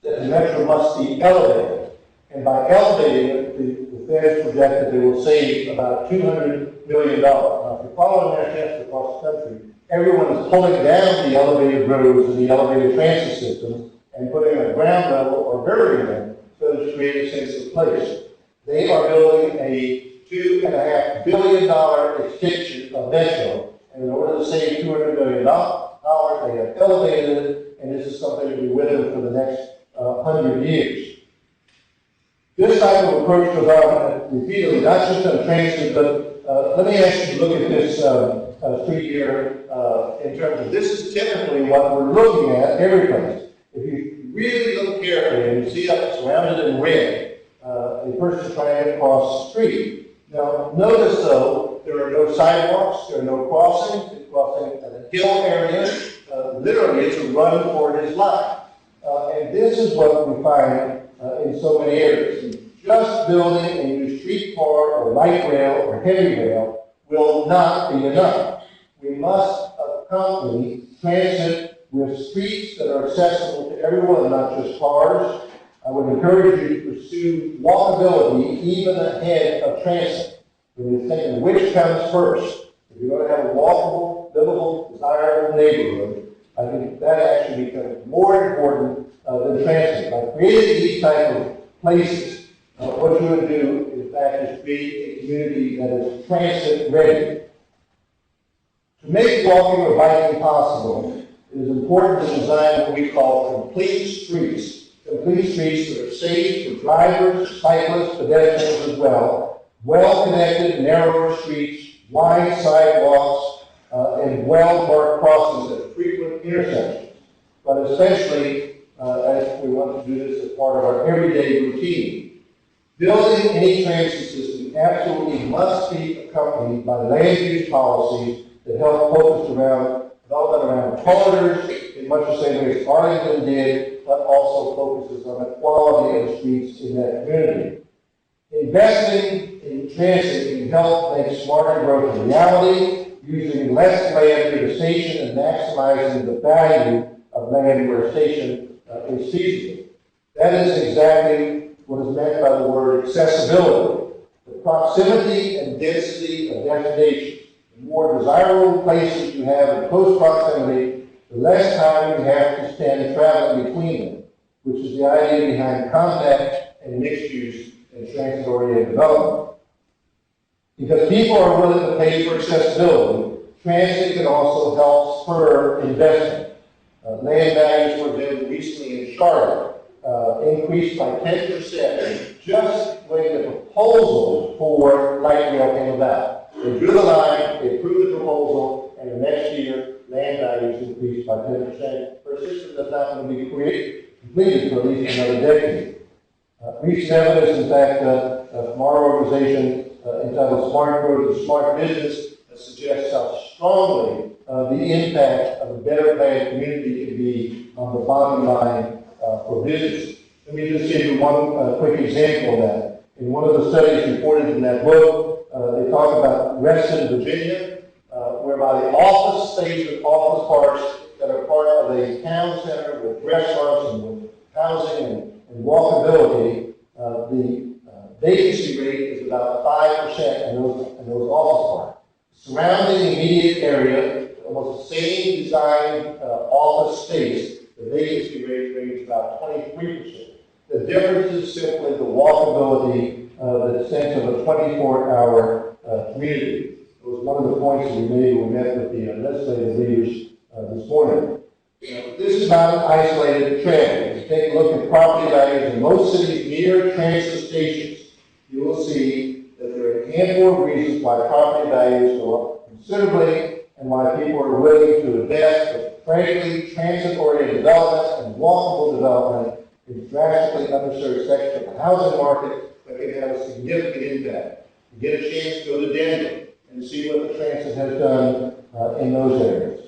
that the metro must be elevated. And by elevating it, the feds project that they will save about $200 million. Now, if you follow international across the country, everyone is pulling down the elevated roads and the elevated transit systems and putting them at ground level or burying them so that it creates a sense of place. They are building a $2.5 billion extension of Metro, and in order to save $200 million, they have elevated it, and this is something to be with them for the next 100 years. This type of approach goes on repeatedly, not just on transit, but let me ask you to look at this street here in terms of this is typically what we're looking at every place. If you really look carefully and you see it surrounded in red, a person trying to cross the street. Now, notice though, there are no sidewalks, there are no crossings, it's crossing at a hill area. Literally, it's a run for his life. And this is what we find in so many areas. Just building a new streetcar or light rail or heavy rail will not be enough. We must accompany transit with streets that are accessible to everyone, not just cars. I would encourage you to pursue walkability even ahead of transit. When you're thinking which comes first, if you're going to have a walkable, livable, desirable neighborhood, I think that actually becomes more important than transit. By creating these type of places, what you would do, in fact, is create a community that is transit ready. To make walking or biking possible, it is important to design what we call complete streets. Complete streets that are safe for drivers, cyclists, pedestrians as well-connected, narrower streets, wide sidewalks, and well-marked crossings at frequent intersections. But especially, as we want to do this as part of our everyday routine. Building any transit system absolutely must be accompanied by land use policies that help focus around development around corridors in much the same way as Arlington did, but also focuses on the quality of the streets in that community. Investing in transit can help make smarter growth a reality, using less land near the station and maximizing the value of land where a station is feasible. That is exactly what is meant by the word accessibility. The proximity and density of destinations. The more desirable places you have in close proximity, the less time you have to spend traveling between them, which is the idea behind compact and mixed use and transit-oriented development. Because people are willing to pay for accessibility, transit can also help spur investment. Land values, for example, recently in Charlotte, increased by 10% just when the proposal for light rail came about. They drew the line, they approved the proposal, and the next year, land values increased by 10% for a system that's not going to be completed for at least another decade. Recent evidence, in fact, from our organization entitled Smart Growth and Smart Business suggests how strongly the impact of a better planned community can be on the bottom line for business. Let me just give you one quick example of that. In one of the studies reported in that book, they talk about Reston, Virginia, whereby the office space and office parks that are part of a town center with restaurants and with housing and walkability, the vacancy rate is about 5% in those office parks. Surrounding immediate area, almost the same design office space, the vacancy rate ranges about 23%. The difference is simply the walkability, the sense of a 24-hour community. It was one of the points that we made when we met with the legislative leaders this morning. This is not an isolated trend. If you take a look at property values in most cities near transit stations, you will see that there are a handful of reasons why property values go up considerably and why people are willing to invest. But frankly, transit-oriented development and walkable development is drastically underserved section of the housing market that can have a significant impact. You get a chance to go to Denver and see what the transit has done in those areas.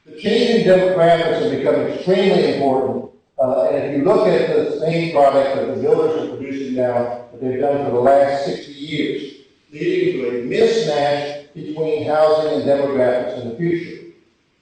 The changing demographics have become extremely important, and if you look at the same product that the builders are producing now, that they've done for the last 60 years, leading to a mismatch between housing and demographics in the future.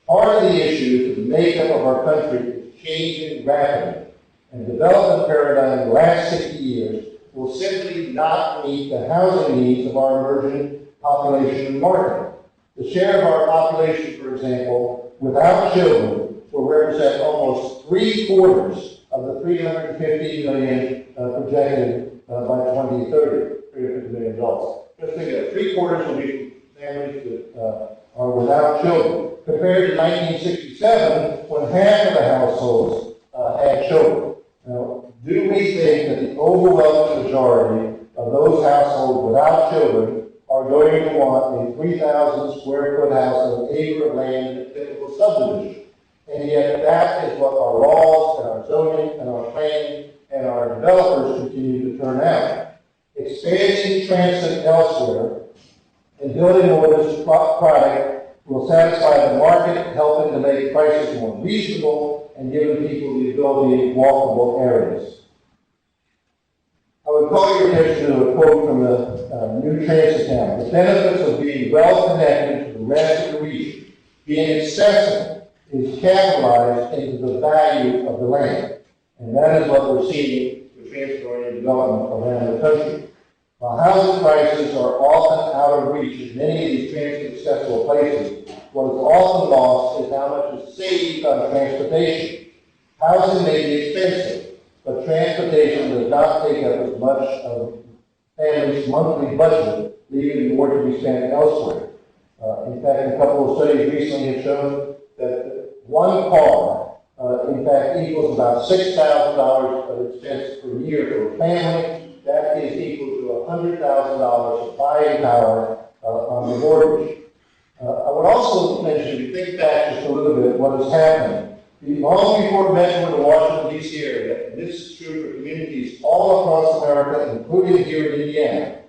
Part of the issue is that the makeup of our country is changing rapidly, and the development paradigm in the last 60 years will simply not meet the housing needs of our emerging population and market. The share of our population, for example, without children will represent almost 3/4 of the 350 million projected by 2030, $350 million. Just think of it, 3/4 will be families that are without children, compared to 1967 when half of the households had children. Now, do we think that the overwhelming majority of those households without children are going to want a 3,000 square foot house on an acre of land in a typical subdivision? And yet that is what our laws and our zoning and our planning and our developers continue to turn out. Expanding transit elsewhere and building more of this product will satisfy the market, helping to make prices more reasonable and giving people the ability in walkable areas. I would call your attention to a quote from the new transit town. The benefits of being well connected to the rest of the region, being accessible, is capitalized into the value of the land. And that is what we're seeing with transit-oriented development around the country. While housing prices are often out of reach in many of these transit-accessible places, what is often lost is how much is saved on transportation. Housing may be expensive, but transportation does not take up as much of families' monthly budget, leaving more to be spent elsewhere. In fact, a couple of studies recently have shown that one car, in fact, equals about $6,000 of expense per year for a family. That is equal to $100,000 of buying power on the mortgage. I would also mention, if you think back just a little bit, what has happened. Long before Metro in the Washington, D.C. area, and this is true for communities all across America, including here in Indiana,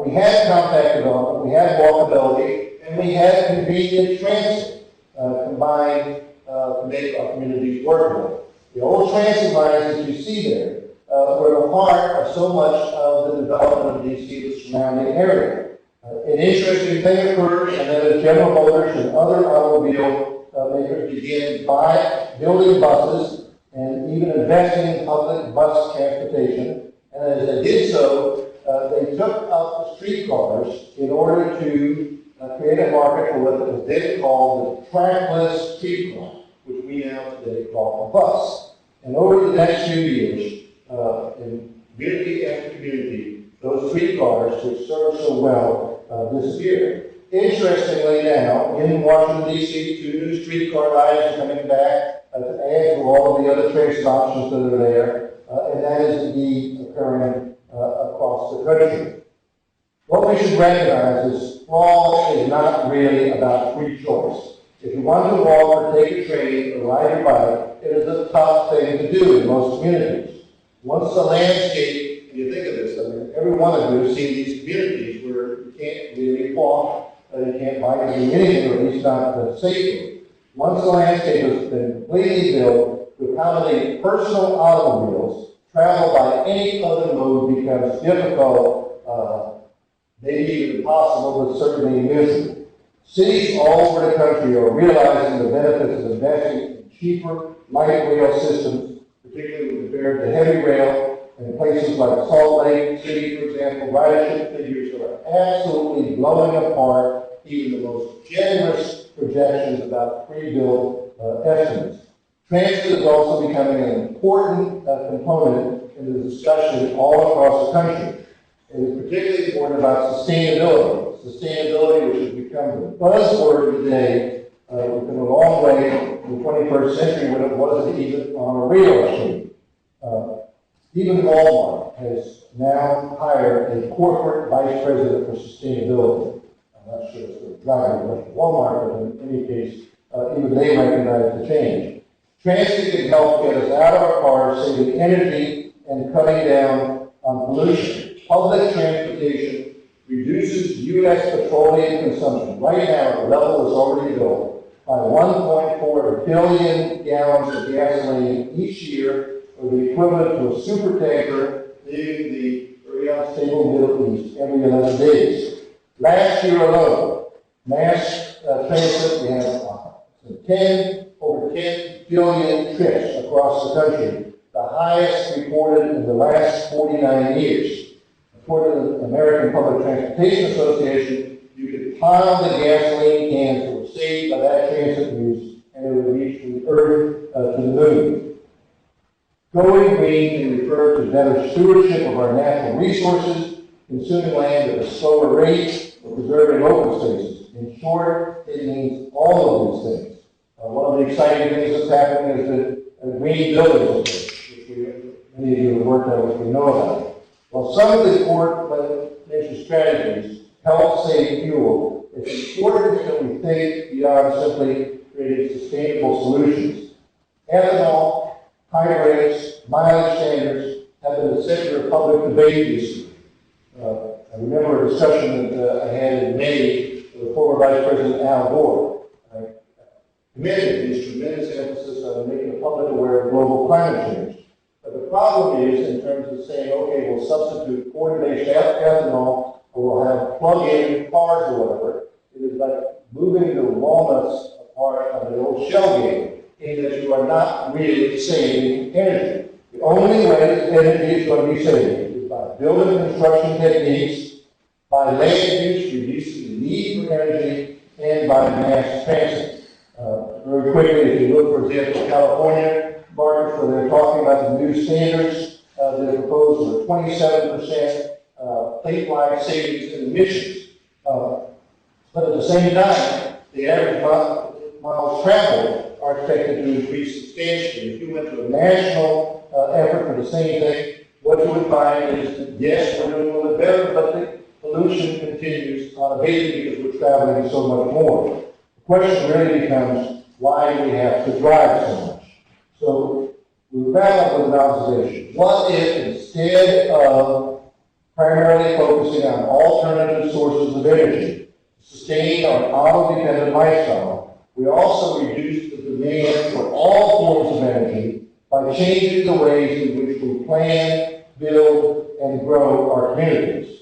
we had compact development, we had walkability, and we had convenient transit combined to make our communities workable. The old transit lines that you see there were the heart of so much of the development of D.C., the surrounding area. An interesting thing occurred, and then as General Motors and other automobile makers began building buses and even investing in public bus transportation. And as they did so, they took up the streetcars in order to create a market for what was then called the trackless streetcar, which we now today call a bus. And over the next few years, in community after community, those streetcars, which served so well, disappeared. Interestingly now, in Washington, D.C., 2 new streetcar lines are coming back to add to all of the other transit options that are there, and that is indeed occurring across the country. What we should recognize is law is not really about free choice. If you want to walk or take a train or ride your bike, it is a tough thing to do in most communities. Once the landscape, and you think of this, I mean, every one of you has seen these communities where you can't really walk you can't buy to do anything, or at least not safely. Once the landscape has been completely built, to accommodate personal automobiles, travel by any other mode becomes difficult, maybe even impossible, but certainly miserable. Cities all over the country are realizing the benefits of investing in cheaper, light rail systems, particularly compared to heavy rail, in places like Salt Lake City, for example. Ridership figures are absolutely blowing apart even the most generous projections about pre-built estimates. Transit is also becoming an important component in the discussion all across the country. It is particularly important about sustainability. Sustainability, which has become the buzzword today, we've come a long way in the 21st century when it wasn't even on a radar screen. Even Walmart has now hired a corporate vice president for sustainability. I'm not sure it's the driver of Walmart, but in any case, even they recognize the change. Transit can help get us out of our cars, saving energy and cutting down on pollution. Public transportation reduces U.S. petroleum consumption. Right now, the level is already built by 1.4 billion gallons of gasoline each year, or the equivalent to a super tanker leaving the very unstable Middle East every 11 days. Last year alone, mass transit, we had over 10 billion trips across the country, the highest recorded in the last 49 years. According to the American Public Transportation Association, you could pound the gasoline cans that were saved by that transit use, and it would reach from the earth to the moon. Going green can refer to better stewardship of our natural resources, consuming land at a slower rate, or preserving open spaces. In short, it means all of these things. One of the exciting things that's happening is the green buildings, which many of you have worked on, which we know about. While some of the coordination strategies help save fuel, it's important that we think beyond simply creating sustainable solutions. Ethanol, hybrids, mileage standards have been the center of public debate recently. I remember a discussion that I had in May with former Vice President Al Gore. I committed his tremendous emphasis on making the public aware of global climate change. But the problem is, in terms of saying, okay, we'll substitute corn-based ethanol, or we'll have plug-in cars or whatever, it is like moving the walnuts apart on the old shell game, in that you are not really saving energy. The only way that energy is going to be saved is by building construction techniques, by land use, reducing the need for energy, and by mass transit. Very quickly, if you look, for example, California markets, where they're talking about the new standards that are proposed for 27% statewide savings in emissions. But at the same time, the average miles traveled are expected to increase substantially. If you went to a national effort for the same thing, what you would find is that, yes, we're doing a little bit better, but the pollution continues unabated because we're traveling so much more. The question really becomes, why do we have to drive so much? So we wrap up with an observation. What if, instead of primarily focusing on alternative sources of energy, sustain our auto-dependent lifestyle, we also reduce the demand for all forms of energy by changing the ways in which we plan, build, and grow our communities?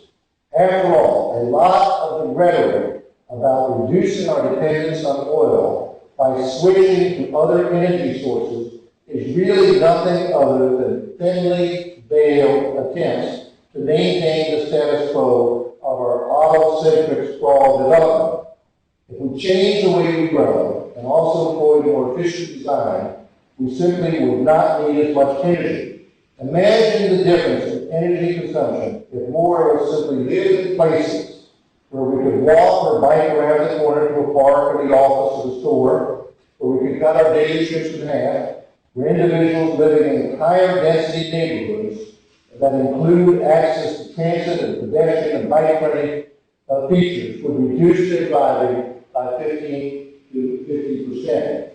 After all, a lot of the rhetoric about reducing our dependence on oil by switching to other energy sources is really nothing other than thinly veiled attempts to maintain the status quo of our auto-centric sprawl development. If we change the way we grow and also employ more efficient design, we simply would not need as much energy. Imagine the difference in energy consumption if more of us simply lived in places where we could walk or bike around the corner to a park or the office or the store, where we could cut our daily trips in half, where individuals living in higher density neighborhoods that include access to transit and pedestrian and bike-friendly features would reduce their driving by 15 to 50%.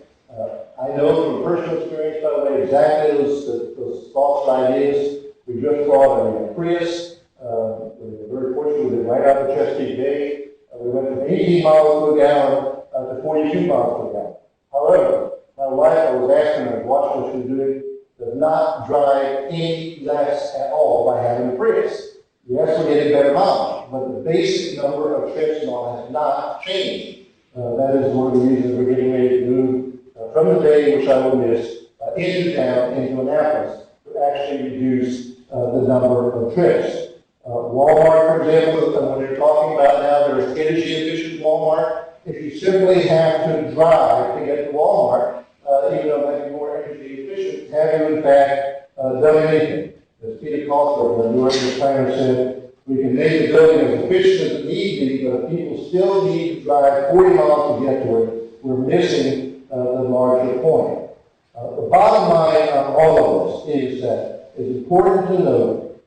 I know from personal experience, by the way, exactly those thoughts and ideas. We just bought a Prius. We were very fortunate. We were right out of Chesapeake Bay. We went from 18 miles per gallon to 42 miles per gallon. However, my wife, I was asking her, watching what she was doing, does not drive any less at all by having a Prius. Yes, we're getting better mileage, but the basic number of trips and all has not changed. That is one of the reasons we're getting ready to move from the day, which I will miss, into town, into Annapolis, to actually reduce the number of trips. Walmart, for example, when they're talking about now there's energy efficient Walmart, if you simply have to drive to get to Walmart, even though it might be more energy efficient, have you in fact done anything? As Peter Cawthorne, the New England planner, said, we can make the building as efficient as it needs to be, but if people still need to drive 40 miles to get to it, we're missing the larger point. The bottom line on all of this is that it's important to note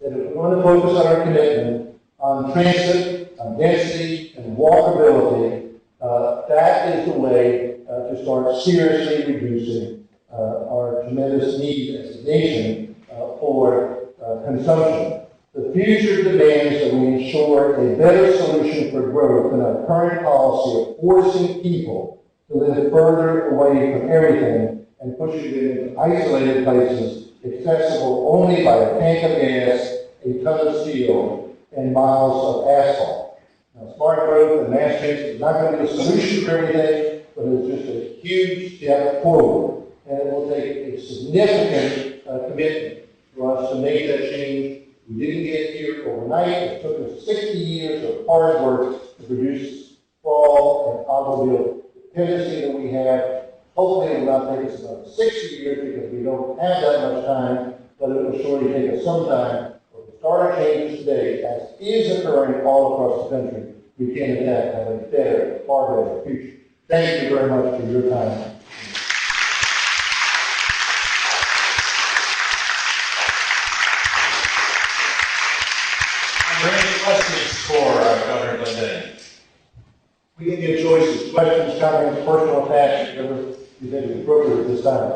that if we want to focus on our commitment on transit, on density, and walkability, that is the way to start seriously reducing our tremendous need as a nation for consumption. The future demands that we ensure a better solution for growth than our current policy of forcing people to live further away from everything and pushing them into isolated places accessible only by a tank of gas, a ton of steel, and miles of asphalt. Now, smart growth and mass transit is not going to be a solution for everything, but it's just a huge step forward. And it will take a significant commitment for us to make that change. We didn't get here overnight. It took us 60 years of hard work to produce sprawl and automobile dependency that we have. Hopefully it will not take us another 60 years because we don't have that much time, but it will surely take us some time. But to start our changes today, as is occurring all across the country, we can in fact have a better, far better future. Thank you very much for your time. Are there any questions for Governor Glendening? We can give choices, questions, comments, personal attacks, whatever you think is appropriate at this time.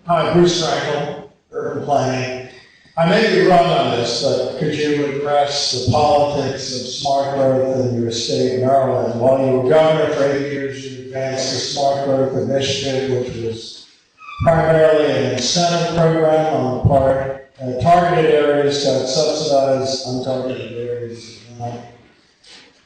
Hi, Bruce Frankel, Urban Planning. I may be wrong on this, but could you address the politics of smart growth in your state, Maryland? While you were governor for 8 years, you advanced the Smart Growth Initiative, which was primarily an incentive program on the part. Targeted areas got subsidized, untargeted areas did not.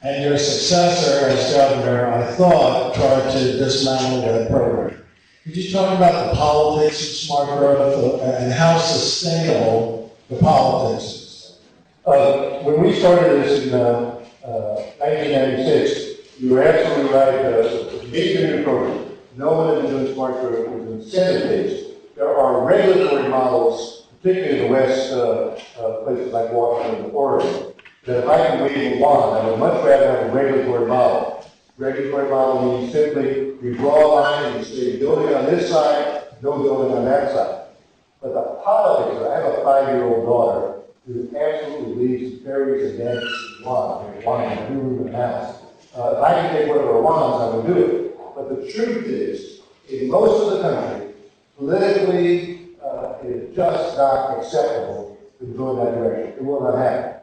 And your successor as governor, I thought, tried to dismantle that program. Could you talk about the politics of smart growth and how sustainable the politics is? When we started this in 1996, you were absolutely right. It's a big new program. No one had been doing smart growth. It was incentive-based. There are regulatory models, particularly in the West, places like Washington and Oregon, that if I can wave a wand, I would much rather have a regulatory model. Regulatory model means simply you draw a line and you say building on this side, no building on that side. But the politics, I have a 5-year-old daughter who absolutely believes in fairies and magic and wands, wanting a new room in the house. If I could take one of her wands, I would do it. But the truth is, in most of the country, politically, it is just not acceptable to go in that direction. It will not happen.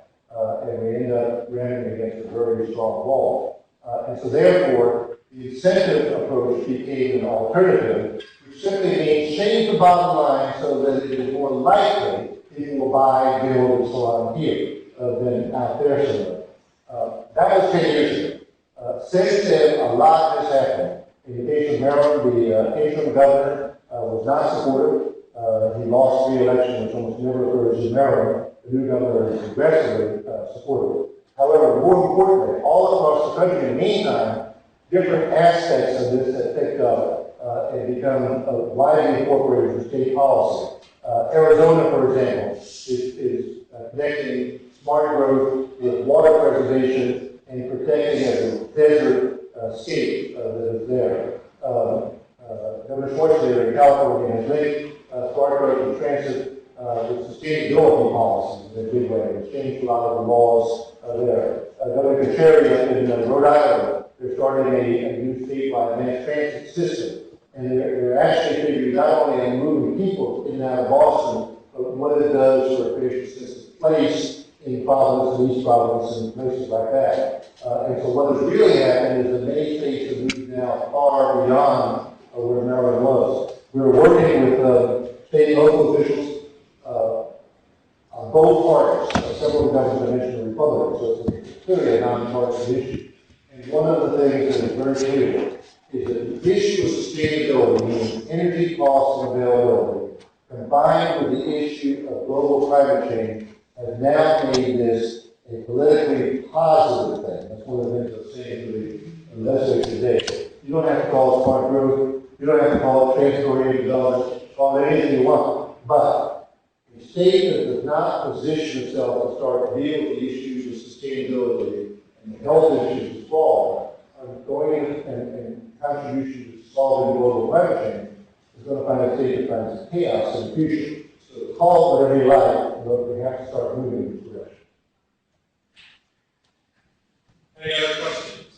And we end up running against a very strong wall. And so therefore, the incentive approach became an alternative, which simply means change the bottom line so that it is more likely people will buy, build, and so on here than out there somewhere. That was 10 years ago. Since then, a lot has happened. In the case of Maryland, the interim governor was not supportive. He lost re-election, which almost never occurs in Maryland. The new governor is aggressively supportive. However, more importantly, all across the country, in the meantime, different aspects of this have picked up and become widely incorporated in state policy. Arizona, for example, is connecting smart growth with water preservation and protecting a desert scape that is there. Governor Schwarzenegger in California has linked smart growth and transit with sustainability policies in a big way. It's changed a lot of the laws there. Governor Kucheri in Rhode Island, they're starting a new statewide mass transit system. And they're actually figuring not only on moving people in and out of Boston but what it does for a creation sense of place in Providence and East Providence and places like that. And so what has really happened is that many states have moved now far beyond where Maryland was. We were working with state and local officials on both parties. Several governments I mentioned the Republican, so it's clearly a nonpartisan issue. And one of the things that is very clear is that the issue of sustainability, meaning energy costs and availability, combined with the issue of global climate change, has now made this a politically positive thing. That's one of the things I'm saying to the legislature today. You don't have to call it smart growth. You don't have to call it transit-oriented development. Call it anything you want. But a state that does not position itself to start to deal with the issues of sustainability and the health issues that fall are going and contribution to solving global climate change is going to find a state that finds chaos in the future. So call it whatever you like, but we have to start moving in this direction. Any other questions?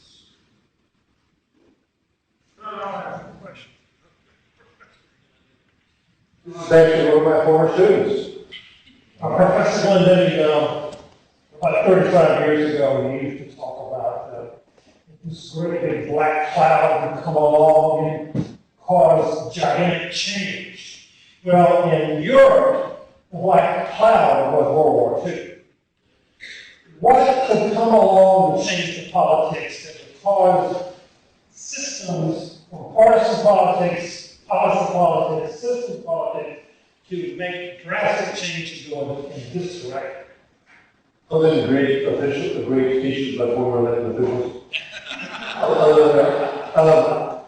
No, I have a question. This is actually one of my former students. Professor Glendening, about 35 years ago, he used to talk about this great big black cloud would come along and cause gigantic change. Well, in Europe, the black cloud was World War II. What could come along and change the politics that would cause systems from partisan politics, policy politics, system politics, to make drastic changes going in this direction? Other than great speeches by former elected officials. Other than that,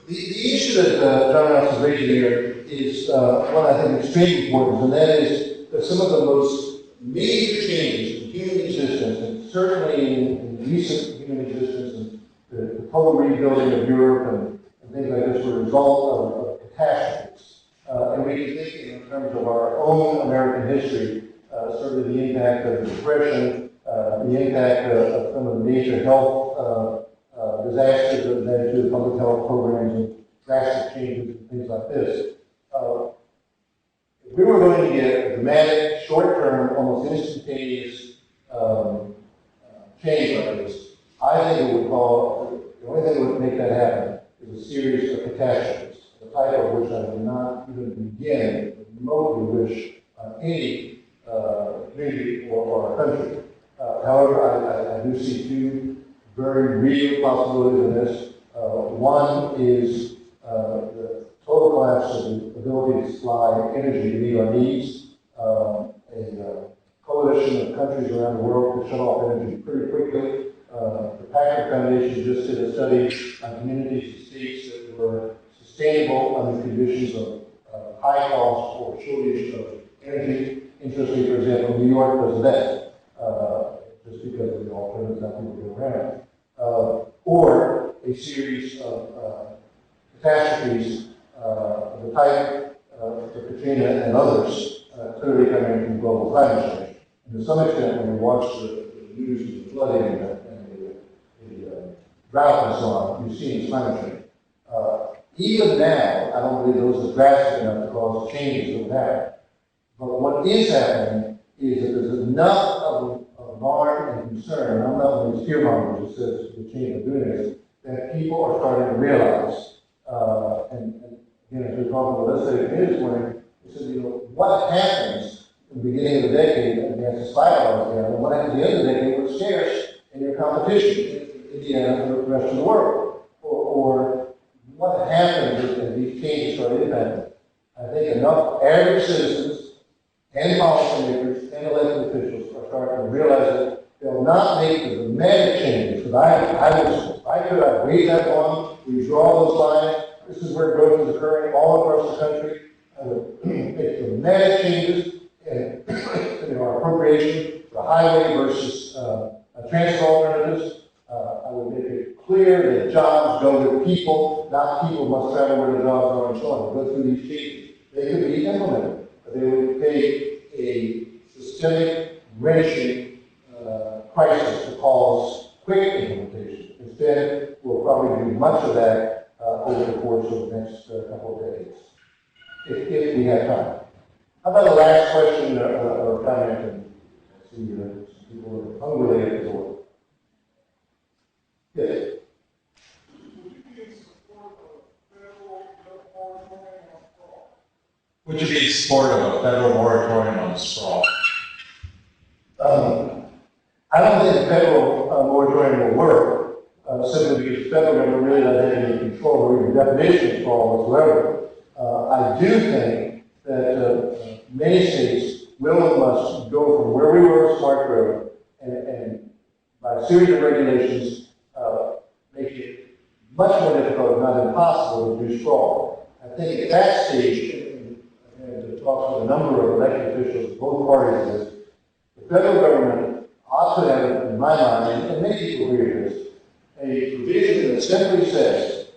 the issue that John Ross is raising here is one I think extremely important, and that is that some of the most major changes in human existence, and certainly in recent human existence, and the total rebuilding of Europe and things like this, were a result of catastrophes. And we can think in terms of our own American history, certainly the impact of the Depression, the impact of some of the major health disasters that led to public health programs and drastic changes and things like this. If we were going to get a dramatic, short-term, almost instantaneous change like this, I think it would call, the only thing that would make that happen is a series of catastrophes, the type of which I would not even begin to remotely wish any community or our country. However, I do see two very real possibilities in this. One is the total collapse of the ability to supply energy to meet our needs. A coalition of countries around the world could shut off energy pretty quickly. The Packard Foundation just did a study on communities and states that were sustainable under conditions of high cost or shortage of energy. Interestingly, for example, New York was the best, just because of the alternatives that people go around. Or a series of catastrophes of the type of Katrina and others clearly coming from global climate change. And to some extent, when we watch the news of the flooding and the drought and so on, you see in climate change. Even now, I don't believe those are drastic enough to cause the changes that we have. But what is happening is that there's enough of alarm and concern, and I'm not one of these fear-mongers that says the change of doing this, that people are starting to realize, and again, as we talked about legislative this morning, we said, what happens in the beginning of the decade and the supply laws down, and what happens at the end of the decade when it's scarce in your competition, Indiana and the rest of the world, or what happens as these changes start impacting. I think enough average citizens and policymakers and elected officials are starting to realize that they'll not make the dramatic changes, because I could have raised that one, we draw those lines, this is where growth is occurring all across the country. I would make dramatic changes in our appropriation for highway versus transit alternatives. I would make it clear that jobs go with people, not people must travel where the jobs are and so on. Go through these changes. They could be implemented, but they would take a systemic, wrenching crisis to cause quick implementation. Instead, we'll probably do much of that over the course of the next couple of decades. if we have time. How about the last question or comment? And I see some people are hungrily at the door. Yes. Would you be in support of a federal moratorium on sprawl? I don't think the federal moratorium will work, simply because the federal government really doesn't have any control or even definition of sprawl whatsoever. I do think that many states will and must go from where we were with smart growth and by a series of regulations make it much more difficult, if not impossible, to do sprawl. I think at that stage, and talks with a number of elected officials of both parties, is the federal government ought to have, in my mind, and many people agree with this, a provision that simply says,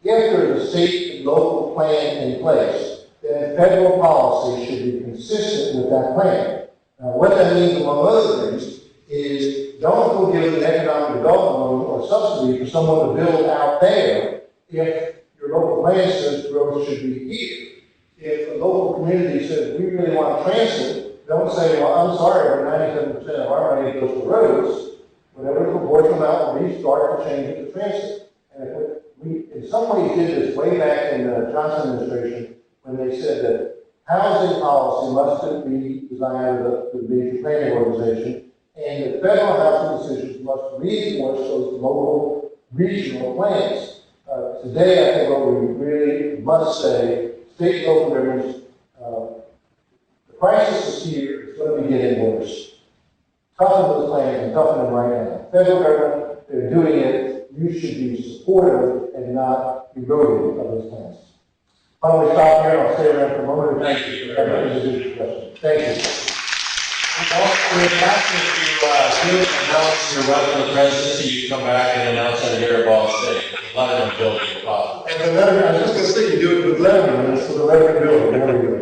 if there is a state and local plan in place, then federal policy should be consistent with that plan. Now, what that means, among other things, is don't go give an economic development loan or subsidy for someone to build out there if your local plan says growth should be here. If a local community says, we really want transit, don't say, well, I'm sorry, but 97% of our money goes to roads. Whatever the proportional amount will be, start to change it to transit. And if we, in some ways, did this way back in the Johnson administration when they said that housing policy must be designed with the major planning organization, and the federal housing decisions must reinforce those local regional plans. Today, I think what we really must say, state and local governments, the crisis is here, it's going to be getting worse. Toughen those plans and toughen them right now. Federal government, they're doing it, you should be supportive and not eroding of those plans. Why don't we stop here, I'll stay around for a moment. Thank you very much. Thank you. We're asking if you announce your run for the presidency, you come back and announce that you're at Ball State. Letterman building if possible. And the letter, I was just going to say, you do it with Letterman, it's for the Letterman building, there we go.